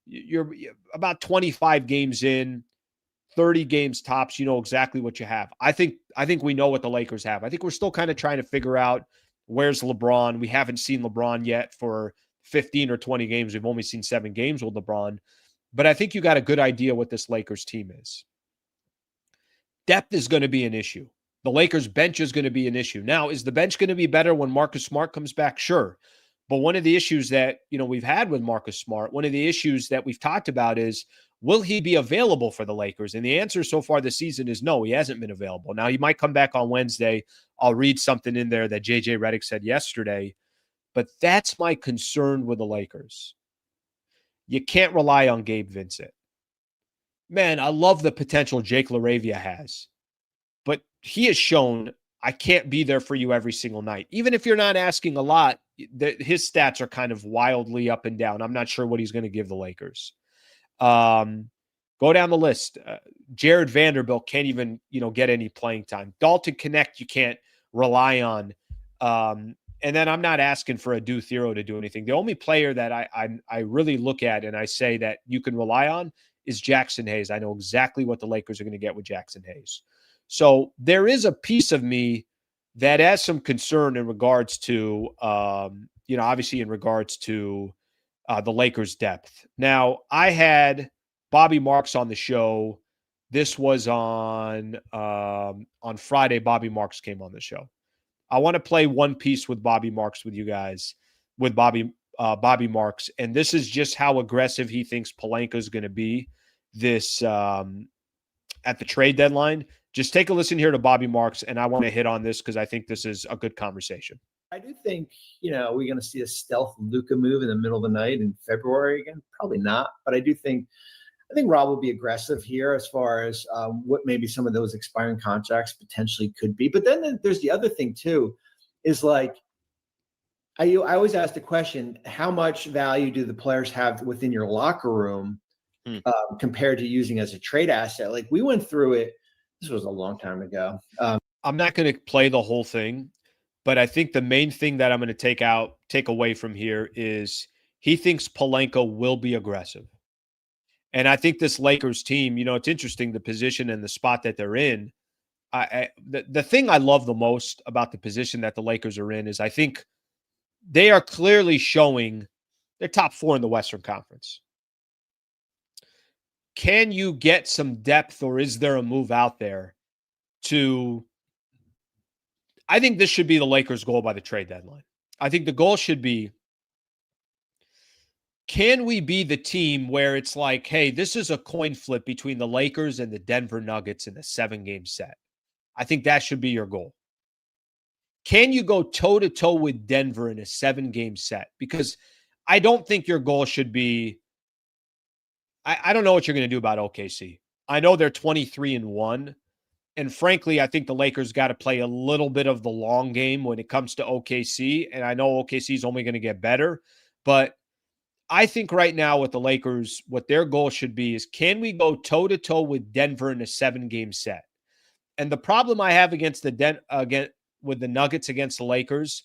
you're about 25 games in, 30 games tops, you know exactly what you have. I think we know what the Lakers have. I think we're still kind of trying to figure out where's LeBron. We haven't seen LeBron yet for 15 or 20 games. We've only seen 7 games with LeBron. But I think you got a good idea what this Lakers team is. Depth is going to be an issue. The Lakers bench is going to be an issue. Now, is the bench going to be better when Marcus Smart comes back? Sure. But one of the issues that, we've had with Marcus Smart, one of the issues that we've talked about is, will he be available for the Lakers? And the answer so far this season is no, he hasn't been available. Now, he might come back on Wednesday. I'll read something in there that JJ Redick said yesterday. But that's my concern with the Lakers. You can't rely on Gabe Vincent. Man, I love the potential Jake LaRavia has. But he has shown I can't be there for you every single night. Even if you're not asking a lot, his stats are kind of wildly up and down. I'm not sure what he's going to give the Lakers. Go down the list. Jared Vanderbilt can't even, get any playing time. Dalton Connect, you can't rely on. And then I'm not asking for Adu Thero to do anything. The only player that I really look at and I say that you can rely on is Jackson Hayes. I know exactly what the Lakers are going to get with Jackson Hayes. So there is a piece of me that has some concern in regards to, obviously in regards to the Lakers' depth. Now, I had Bobby Marks on the show. This was on Friday. Bobby Marks came on the show. I want to play one piece with Bobby Marks with you guys, with Bobby Marks, and this is just how aggressive he thinks Pelinka is going to be this at the trade deadline. Just take a listen here to Bobby Marks, and I want to hit on this because I think this is a good conversation. I do think, we're going to see a stealth Luka move in the middle of the night in February again. Probably not, but I think Rob will be aggressive here as far as what maybe some of those expiring contracts potentially could be. But then there's the other thing too, is like I always ask the question: how much value do the players have within your locker room compared to using as a trade asset? Like we went through it. This was a long time ago. I'm not going to play the whole thing, but I think the main thing that I'm going to take away from here is he thinks Pelinka will be aggressive. And I think this Lakers team, it's interesting, the position and the spot that they're in. The thing I love the most about the position that the Lakers are in is I think they are clearly showing they're top 4 in the Western Conference. Can you get some depth, or is there a move out there I think this should be the Lakers' goal by the trade deadline. I think the goal should be, can we be the team where it's like, hey, this is a coin flip between the Lakers and the Denver Nuggets in a 7-game set? I think that should be your goal. Can you go toe-to-toe with Denver in a 7-game set? Because I don't think your goal should be, I don't know what you're going to do about OKC. I know they're 23-1. And frankly, I think the Lakers got to play a little bit of the long game when it comes to OKC. And I know OKC is only going to get better. But I think right now with the Lakers, what their goal should be is, can we go toe-to-toe with Denver in a 7-game set? And the problem I have with the Nuggets against the Lakers,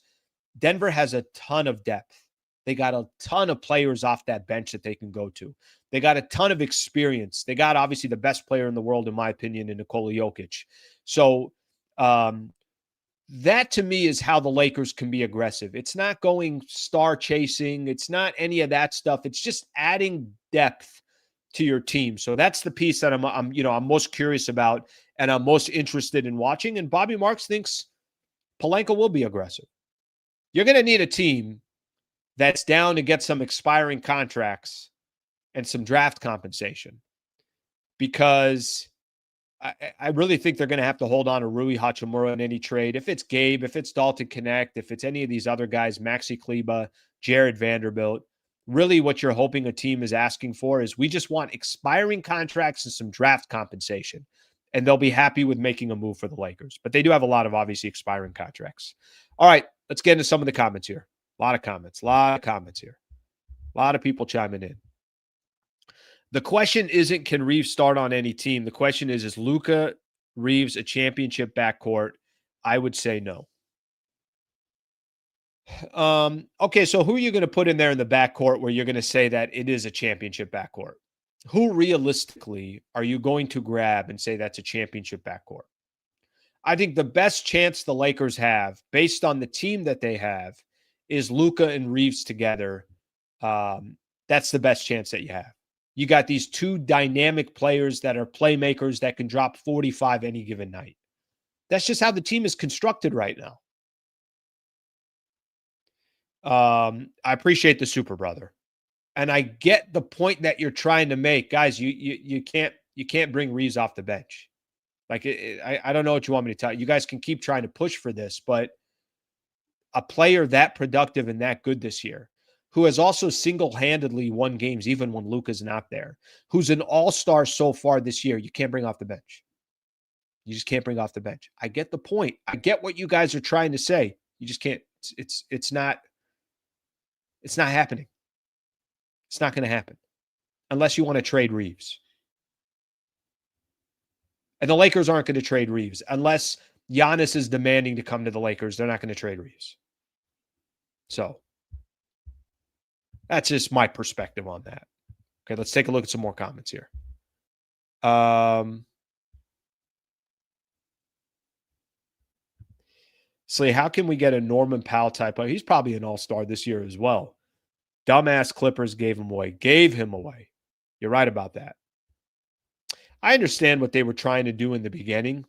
Denver has a ton of depth. They got a ton of players off that bench that they can go to. They got a ton of experience. They got obviously the best player in the world, in my opinion, in Nikola Jokic. So that to me is how the Lakers can be aggressive. It's not going star chasing. It's not any of that stuff. It's just adding depth to your team. So that's the piece that I'm most curious about and I'm most interested in watching. And Bobby Marks thinks Pelinka will be aggressive. You're going to need a team that's down to get some expiring contracts and some draft compensation, because I really think they're going to have to hold on to Rui Hachimura in any trade. If it's Gabe, if it's Dalton Connect, if it's any of these other guys, Maxi Kleba, Jared Vanderbilt, really what you're hoping a team is asking for is, we just want expiring contracts and some draft compensation. And they'll be happy with making a move for the Lakers. But they do have a lot of obviously expiring contracts. All right, let's get into some of the comments here. A lot of comments here. A lot of people chiming in. The question isn't, can Reeves start on any team? The question is Luka, Reeves a championship backcourt? I would say no. Okay, so who are you going to put in there in the backcourt where you're going to say that it is a championship backcourt? Who realistically are you going to grab and say that's a championship backcourt? I think the best chance the Lakers have, based on the team that they have, is Luka and Reeves together. That's the best chance that you have. You got these two dynamic players that are playmakers that can drop 45 any given night. That's just how the team is constructed right now. I appreciate the super brother. And I get the point that you're trying to make. Guys, you can't bring Reeves off the bench. Like, I don't know what you want me to tell you. You guys can keep trying to push for this, but a player that productive and that good this year, who has also single-handedly won games even when Luka's not there, who's an all-star so far this year, you can't bring off the bench. You just can't bring off the bench. I get the point. I get what you guys are trying to say. You just can't. It's not happening. It's not going to happen unless you want to trade Reeves. And the Lakers aren't going to trade Reeves unless Giannis is demanding to come to the Lakers. They're not going to trade Reeves. So that's just my perspective on that. Okay, let's take a look at some more comments here. Slee, how can we get a Norman Powell type player? He's probably an all-star this year as well. Dumbass Clippers gave him away. You're right about that. I understand what they were trying to do in the beginning.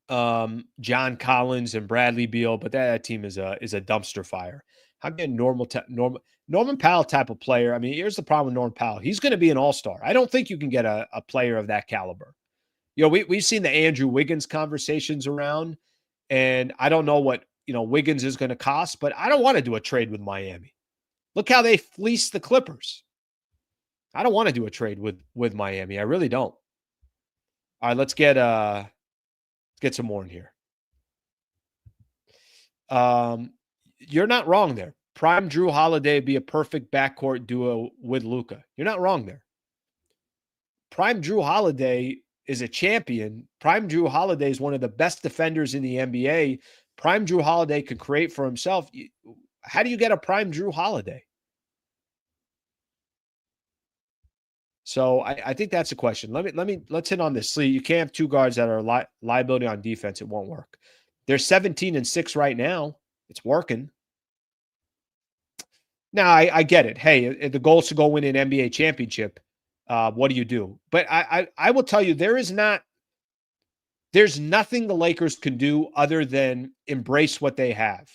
John Collins and Bradley Beal, but that team is a dumpster fire. How can Norman Powell type of player? I mean, here's the problem with Norman Powell. He's going to be an all-star. I don't think you can get a player of that caliber. We've seen the Andrew Wiggins conversations around, and I don't know what, Wiggins is going to cost, but I don't want to do a trade with Miami. Look how they fleeced the Clippers. I don't want to do a trade with Miami. I really don't. All right, let's get some more in here. You're not wrong there. Prime Drew Holiday would be a perfect backcourt duo with Luka. You're not wrong there. Prime Drew Holiday is a champion. Prime Drew Holiday is one of the best defenders in the NBA. Prime Drew Holiday can create for himself. How do you get a Prime Drew Holiday? So I think that's a question. Let's hit on this. Slee, you can't have two guards that are liability on defense. It won't work. They're 17-6 right now. It's working. Now I get it. Hey, the goal is to go win an NBA championship. What do you do? But I will tell you, there's nothing the Lakers can do other than embrace what they have.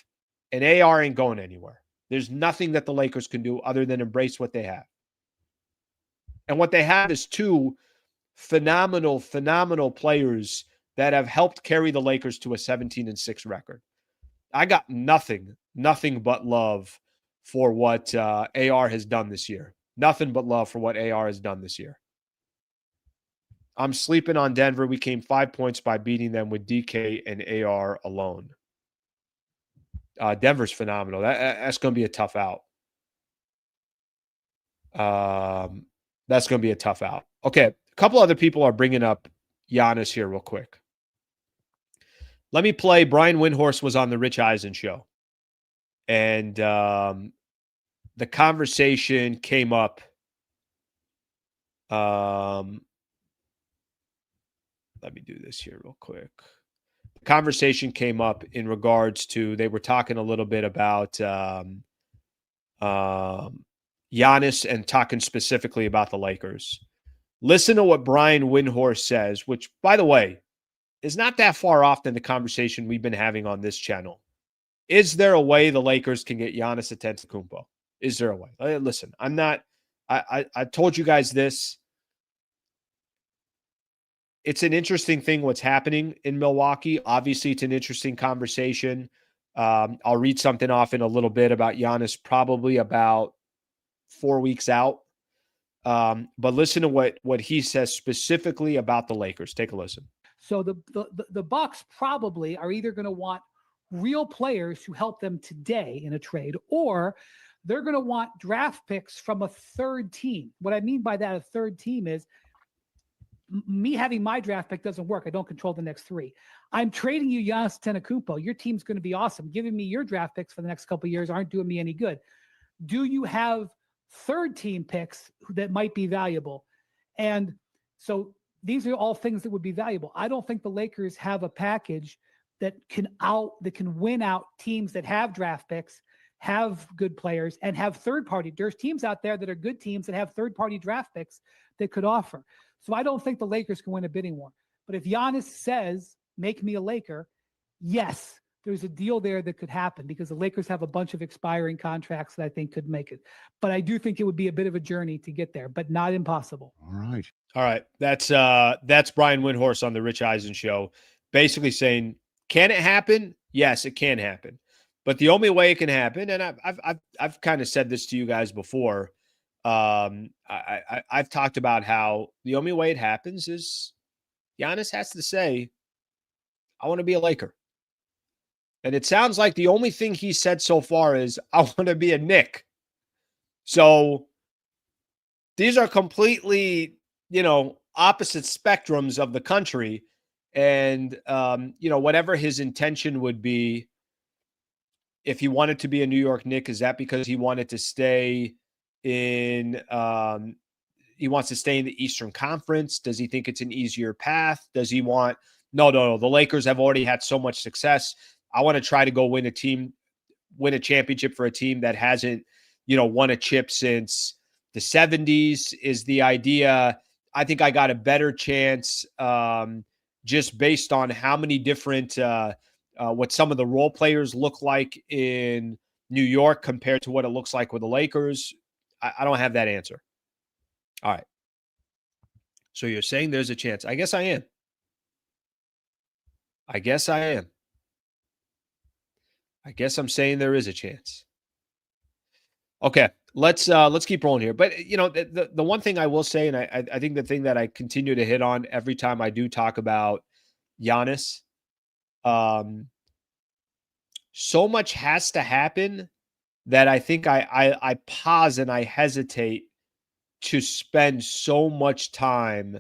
And AR ain't going anywhere. There's nothing that the Lakers can do other than embrace what they have. And what they have is two phenomenal players that have helped carry the Lakers to a 17-6 record. I got nothing but love for what AR has done this year. Nothing but love for what AR has done this year. I'm sleeping on Denver. We came 5 points by beating them with DK and AR alone. Denver's phenomenal. That's going to be a tough out. That's going to be a tough out. Okay, a couple other people are bringing up Giannis here real quick. Let me play. Brian Windhorst was on the Rich Eisen show. And the conversation came up. Let me do this here real quick. The conversation came up in regards to, they were talking a little bit about Giannis and talking specifically about the Lakers. Listen to what Brian Windhorst says, which, by the way, is not that far off than the conversation we've been having on this channel. Is there a way the Lakers can get Giannis Antetokounmpo? Is there a way? Listen, I told you guys this. It's an interesting thing what's happening in Milwaukee. Obviously, it's an interesting conversation. I'll read something off in a little bit about Giannis, probably about 4 weeks out. But listen to what he says specifically about the Lakers. Take a listen. So the Bucks probably are either going to want real players who help them today in a trade, or they're going to want draft picks from a third team. What I mean by that, a third team, is me having my draft pick doesn't work. I don't control the next three. I'm trading you Giannis Antetokounmpo. Your team's going to be awesome. Giving me your draft picks for the next couple of years aren't doing me any good. Do you have third team picks that might be valuable? And so these are all things that would be valuable. I don't think the Lakers have a package that can win out teams that have draft picks, have good players, and have third party. There's teams out there that are good teams that have third party draft picks that could offer. So I don't think the Lakers can win a bidding war. But if Giannis says, make me a Laker, yes, there's a deal there that could happen, because the Lakers have a bunch of expiring contracts that I think could make it. But I do think it would be a bit of a journey to get there, but not impossible. All right. That's Brian Windhorst on the Rich Eisen show, basically saying, can it happen? Yes, it can happen. But the only way it can happen, and I've kind of said this to you guys before. I've talked about how the only way it happens is Giannis has to say, I want to be a Laker. And it sounds like the only thing he said so far is, I want to be a Knick. So these are completely, opposite spectrums of the country. And, whatever his intention would be, if he wanted to be a New York Knick, is that because he wanted to stay in, he wants to stay in the Eastern Conference? Does he think it's an easier path? Does he want, no. The Lakers have already had so much success. I want to try to go win a championship for a team that hasn't, won a chip since the 70s is the idea. I think I got a better chance just based on how many different, what some of the role players look like in New York compared to what it looks like with the Lakers. I don't have that answer. All right. So you're saying there's a chance. I guess I am. I guess I am. I guess I'm saying there is a chance. Okay, let's keep rolling here. But the one thing I will say, and I think the thing that I continue to hit on every time I do talk about Giannis, so much has to happen that I think I pause and I hesitate to spend so much time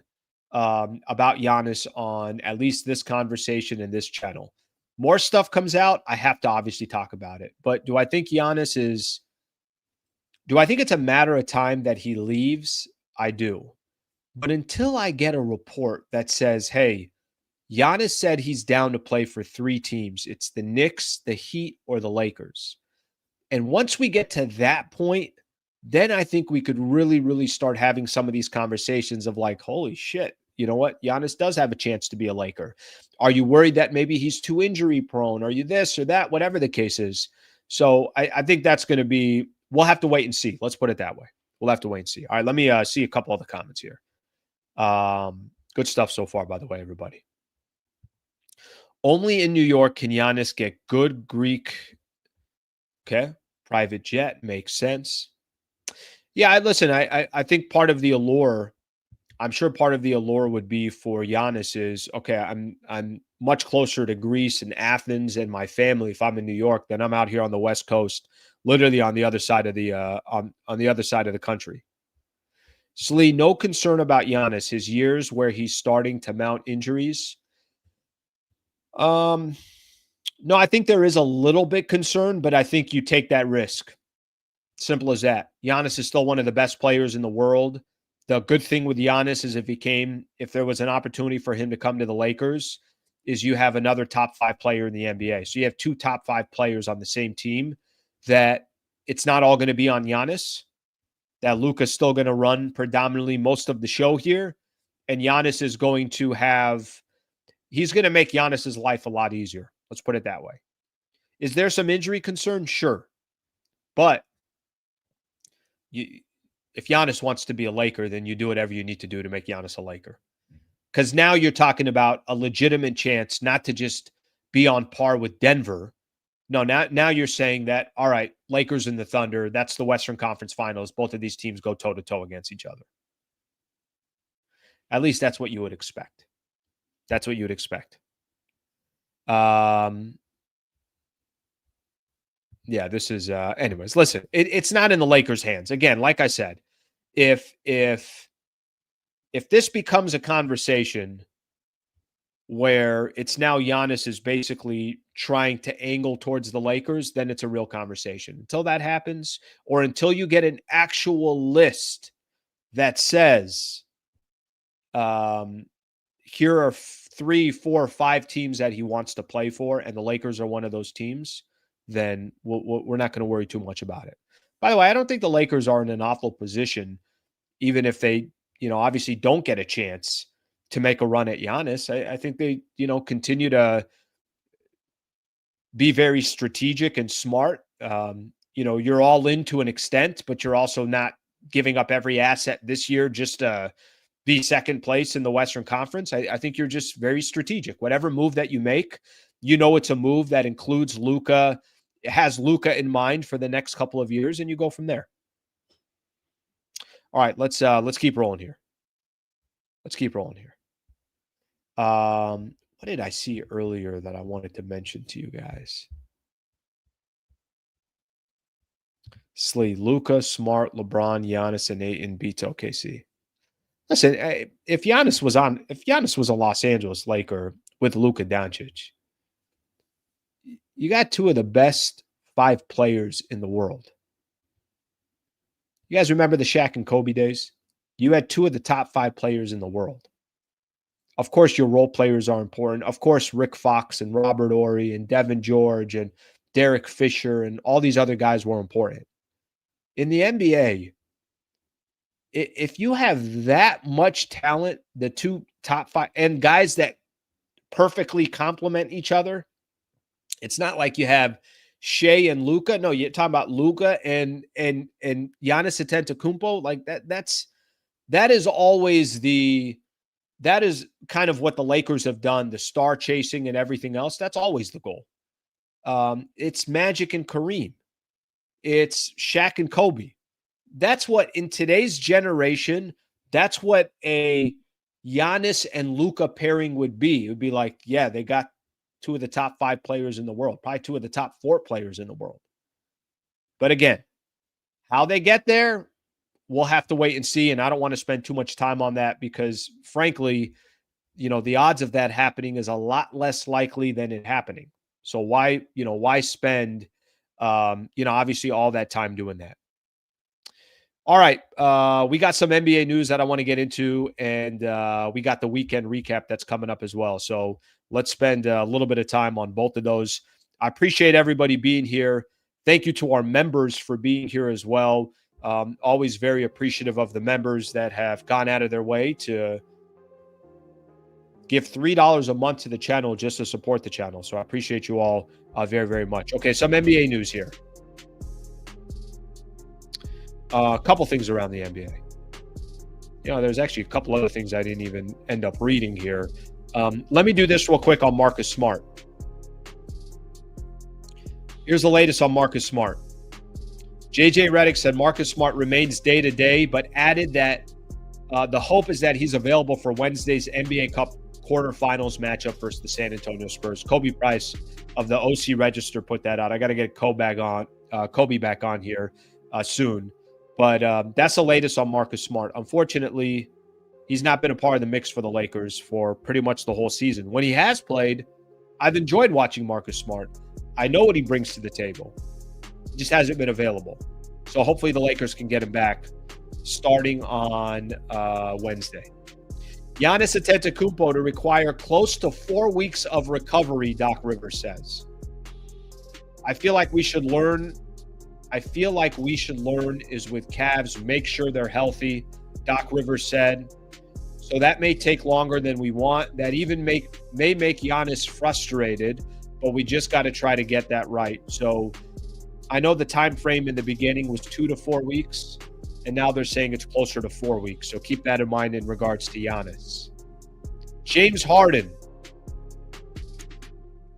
about Giannis on at least this conversation in this channel. More stuff comes out, I have to obviously talk about it. But do I think it's a matter of time that he leaves? I do. But until I get a report that says, hey, Giannis said he's down to play for 3 teams. It's the Knicks, the Heat, or the Lakers. And once we get to that point, then I think we could really, really start having some of these conversations of like, holy shit, you know what? Giannis does have a chance to be a Laker. Are you worried that maybe he's too injury prone? Are you this or that? Whatever the case is. So I think that's going to be, we'll have to wait and see. Let's put it that way. We'll have to wait and see. All right, let me see a couple of the comments here. Good stuff so far, by the way, everybody. Only in New York can Giannis get good Greek. Okay. Private jet makes sense. Yeah, listen, I think part of the allure, I'm sure part of the allure would be for Giannis is, okay, I'm much closer to Greece and Athens and my family if I'm in New York than I'm out here on the West Coast, literally on the other side of the on the other side of the country. Slee, no concern about Giannis, his years where he's starting to mount injuries. No, I think there is a little bit concern, but I think you take that risk. Simple as that. Giannis is still one of the best players in the world. The good thing with Giannis is if there was an opportunity for him to come to the Lakers, is you have another top 5 player in the NBA. So you have 2 top 5 players on the same team that it's not all going to be on Giannis, that Luka's still going to run predominantly most of the show here. And Giannis is going to he's going to make Giannis's life a lot easier. Let's put it that way. Is there some injury concern? Sure. But if Giannis wants to be a Laker, then you do whatever you need to do to make Giannis a Laker. Because now you're talking about a legitimate chance not to just be on par with Denver. No, now you're saying that, all right, Lakers and the Thunder, that's the Western Conference Finals. Both of these teams go toe-to-toe against each other. At least that's what you would expect. That's what you would expect. Yeah, this is anyways, listen, it's not in the Lakers' hands. Again, like I said, if this becomes a conversation where it's now Giannis is basically trying to angle towards the Lakers, then it's a real conversation. Until that happens, or until you get an actual list that says here are 3, 4, 5 teams that he wants to play for, and the Lakers are one of those teams, then we're not going to worry too much about it. By the way, I don't think the Lakers are in an awful position, even if they, obviously don't get a chance to make a run at Giannis. I think they, continue to be very strategic and smart. You're all in to an extent, but you're also not giving up every asset this year just to be second place in the Western Conference. I think you're just very strategic. Whatever move that you make, it's a move that includes Luka, has Luka in mind for the next couple of years, and you go from there. All right, let's keep rolling here. What did I see earlier that I wanted to mention to you guys? Slee, Luka, Smart, LeBron, Giannis, and Ayton beats OKC. Listen, if Giannis was a Los Angeles Laker with Luka Doncic, you got 2 of the best 5 players in the world. You guys remember the Shaq and Kobe days? You had 2 of the top 5 players in the world. Of course, your role players are important. Of course, Rick Fox and Robert Horry and Devin George and Derek Fisher and all these other guys were important. In the NBA, if you have that much talent, the 2 top 5 and guys that perfectly complement each other, it's not like you have Shea and Luka. No, you're talking about Luka and Giannis Antetokounmpo. Like that is always the that is kind of what the Lakers have done, the star chasing and everything else. That's always the goal. It's Magic and Kareem. It's Shaq and Kobe. That's what, in today's generation, that's what a Giannis and Luka pairing would be. It would be like, yeah, they got two of the top 5 players in the world, probably two of the top 4 players in the world. But again, how they get there, we'll have to wait and see. And I don't want to spend too much time on that because, frankly, the odds of that happening is a lot less likely than it happening. So why spend, obviously all that time doing that? All right. We got some NBA news that I want to get into, and we got the weekend recap that's coming up as well. So let's spend a little bit of time on both of those. I appreciate everybody being here. Thank you to our members for being here as well. Always very appreciative of the members that have gone out of their way to give $3 a month to the channel just to support the channel. So I appreciate you all very, very much. Okay, some NBA news here. A couple things around the NBA. There's actually a couple other things I didn't even end up reading here. Let me do this real quick on Marcus Smart. Here's the latest on Marcus Smart. JJ Redick said Marcus Smart remains day-to-day, but added that the hope is that he's available for Wednesday's NBA Cup quarterfinals matchup versus the San Antonio Spurs. Kobe Price of the OC Register put that out. I got to get Kobe back on here soon. But that's the latest on Marcus Smart. Unfortunately, he's not been a part of the mix for the Lakers for pretty much the whole season. When he has played, I've enjoyed watching Marcus Smart. I know what he brings to the table. He just hasn't been available. So hopefully the Lakers can get him back starting on Wednesday. Giannis Antetokounmpo to require close to 4 weeks of recovery, Doc Rivers says. I feel like we should learn is with Cavs, make sure they're healthy, Doc Rivers said. So that may take longer than we want. That even may make Giannis frustrated, but we just got to try to get that right. So I know the time frame in the beginning was 2 to 4 weeks, and now they're saying it's closer to 4 weeks. So keep that in mind in regards to Giannis. James Harden,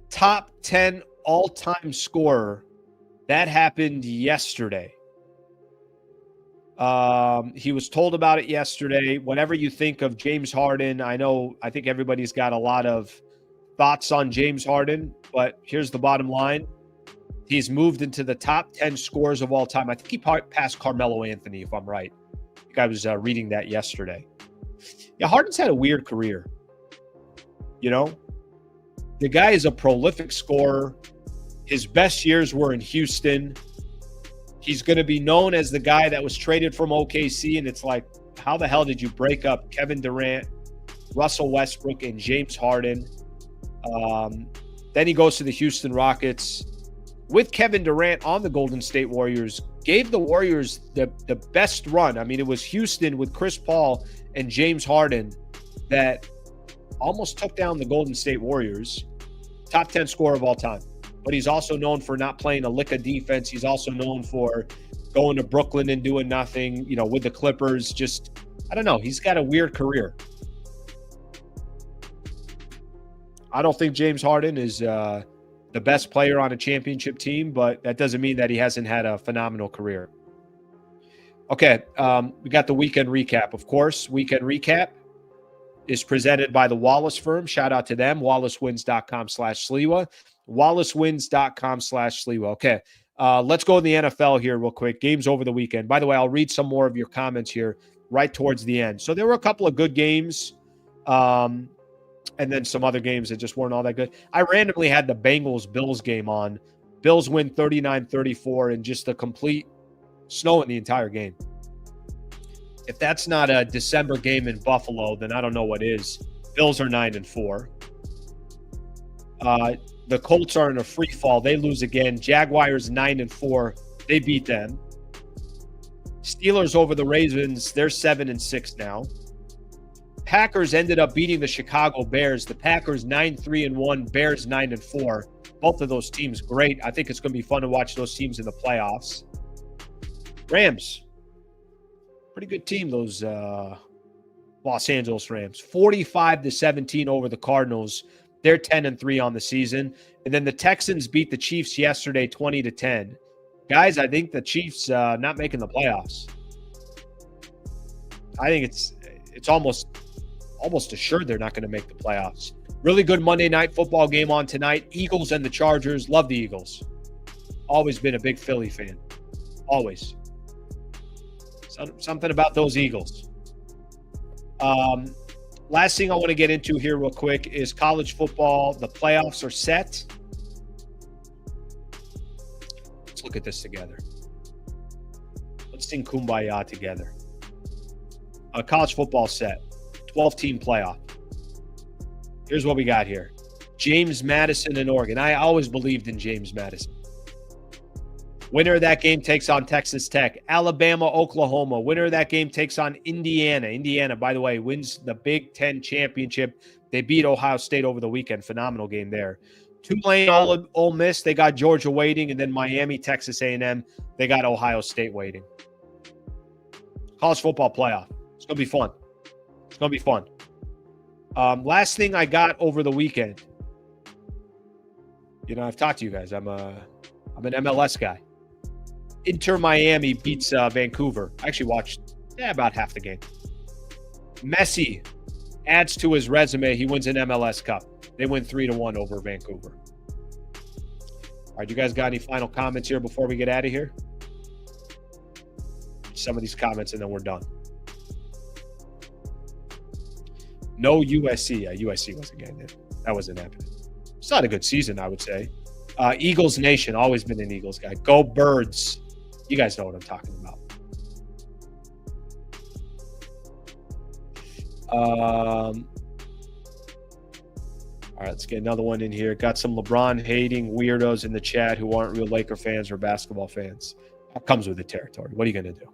top 10 all-time scorer. That happened yesterday. He was told about it yesterday. Whatever you think of James Harden, I think everybody's got a lot of thoughts on James Harden, but here's the bottom line. He's moved into the top 10 scorers of all time. I think he passed Carmelo Anthony, if I'm right. I think I was reading that yesterday. Yeah, Harden's had a weird career. The guy is a prolific scorer. His best years were in Houston. He's going to be known as the guy that was traded from OKC, and it's like, how the hell did you break up Kevin Durant, Russell Westbrook, and James Harden? Then he goes to the Houston Rockets with Kevin Durant on the Golden State Warriors, gave the Warriors the best run. I mean, it was Houston with Chris Paul and James Harden that almost took down the Golden State Warriors. Top 10 scorer of all time. But he's also known for not playing a lick of defense. He's also known for going to Brooklyn and doing nothing, with the Clippers. Just, I don't know. He's got a weird career. I don't think James Harden is the best player on a championship team, but that doesn't mean that he hasn't had a phenomenal career. Okay, we got the weekend recap. Of course, weekend recap is presented by the Wallace firm. Shout out to them, wallacewins.com/Sliwa. wallacewins.com/Sliwa. Okay, let's go to the NFL here real quick. Games over the weekend. By the way, I'll read some more of your comments here right towards the end. So there were a couple of good games, and then some other games that just weren't all that good. I randomly had the Bengals-Bills game on. Bills win 39-34 and just a complete snow in the entire game. If that's not a December game in Buffalo, then I don't know what is. Bills are 9-4. The Colts are in a free fall. They lose again. Jaguars 9-4. They beat them. Steelers over the Ravens. They're 7-6 now. Packers ended up beating the Chicago Bears. The Packers 9-3-1. Bears 9-4. Both of those teams great. I think it's going to be fun to watch those teams in the playoffs. Rams. Pretty good team, those Los Angeles Rams. 45-17 over the Cardinals. They're 10-3 on the season. And then the Texans beat the Chiefs yesterday 20-10. Guys, I think the Chiefs not making the playoffs. I think it's almost assured they're not going to make the playoffs. Really good Monday night football game on tonight. Eagles and the Chargers. Love the Eagles. Always been a big Philly fan. Always. Something about those Eagles. Last thing I want to get into here real quick is college football. The playoffs are set. Let's look at this together. Let's sing Kumbaya together. College football set. 12-team playoff. Here's what we got here. James Madison and Oregon. I always believed in James Madison. Winner of that game takes on Texas Tech. Alabama, Oklahoma. Winner of that game takes on Indiana. Indiana, by the way, wins the Big Ten championship. They beat Ohio State over the weekend. Phenomenal game there. Tulane, Ole Miss. They got Georgia waiting. And then Miami, Texas A&M. They got Ohio State waiting. College football playoff. It's going to be fun. It's going to be fun. Last thing I got over the weekend. You know, I've talked to you guys. I'm an MLS guy. Inter Miami beats Vancouver. I actually watched about half the game. Messi adds to his resume. He wins an MLS Cup. They win 3-1 over Vancouver. All right, you guys got any final comments here before we get out of here? Some of these comments and then we're done. No USC. USC wasn't getting it. That wasn't happening. It's not a good season, I would say. Eagles Nation. Always been an Eagles guy. Go Birds. You guys know what I'm talking about. All right, let's get another one in here. Got some LeBron hating weirdos in the chat who aren't real Laker fans or basketball fans. That comes with the territory. What are you going to do?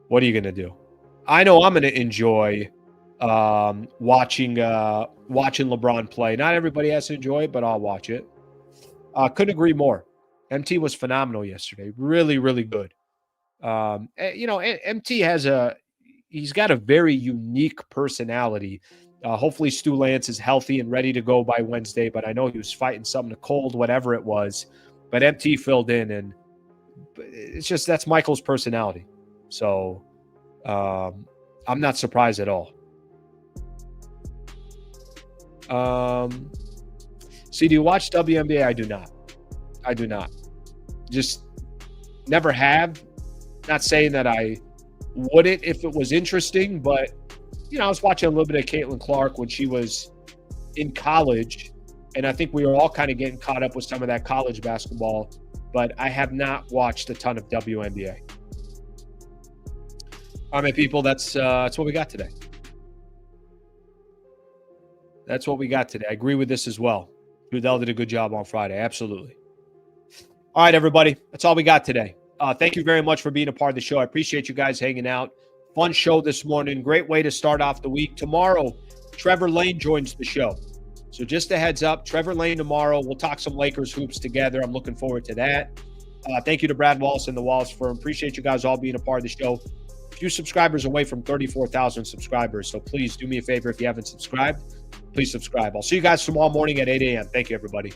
What are you going to do? I know I'm going to enjoy watching LeBron play. Not everybody has to enjoy it, but I'll watch it. Couldn't agree more. MT was phenomenal yesterday. Really, really good. You know, MT he's got a very unique personality. Hopefully Stu Lance is healthy and ready to go by Wednesday, but I know he was fighting something cold, whatever it was. But MT filled in, and it's just that's Michael's personality. So I'm not surprised at all. See, do you watch WNBA? I do not. Just never have. Not saying that I wouldn't if it was interesting, but you know, I was watching a little bit of Caitlin Clark when she was in college, and I think we were all kind of getting caught up with some of that college basketball, but I have not watched a ton of WNBA. All right, my people, that's what we got today. That's what we got today. I agree with this as well. Trudell did a good job on Friday. Absolutely. All right, everybody. That's all we got today. Thank you very much for being a part of the show. I appreciate you guys hanging out. Fun show this morning. Great way to start off the week. Tomorrow, Trevor Lane joins the show. So just a heads up, Trevor Lane tomorrow. We'll talk some Lakers hoops together. I'm looking forward to that. Thank you to Brad Wallace and the Wallace firm. Appreciate you guys all being a part of the show. A few subscribers away from 34,000 subscribers. So please do me a favor if you haven't subscribed. Please subscribe. I'll see you guys tomorrow morning at 8 a.m. Thank you, everybody.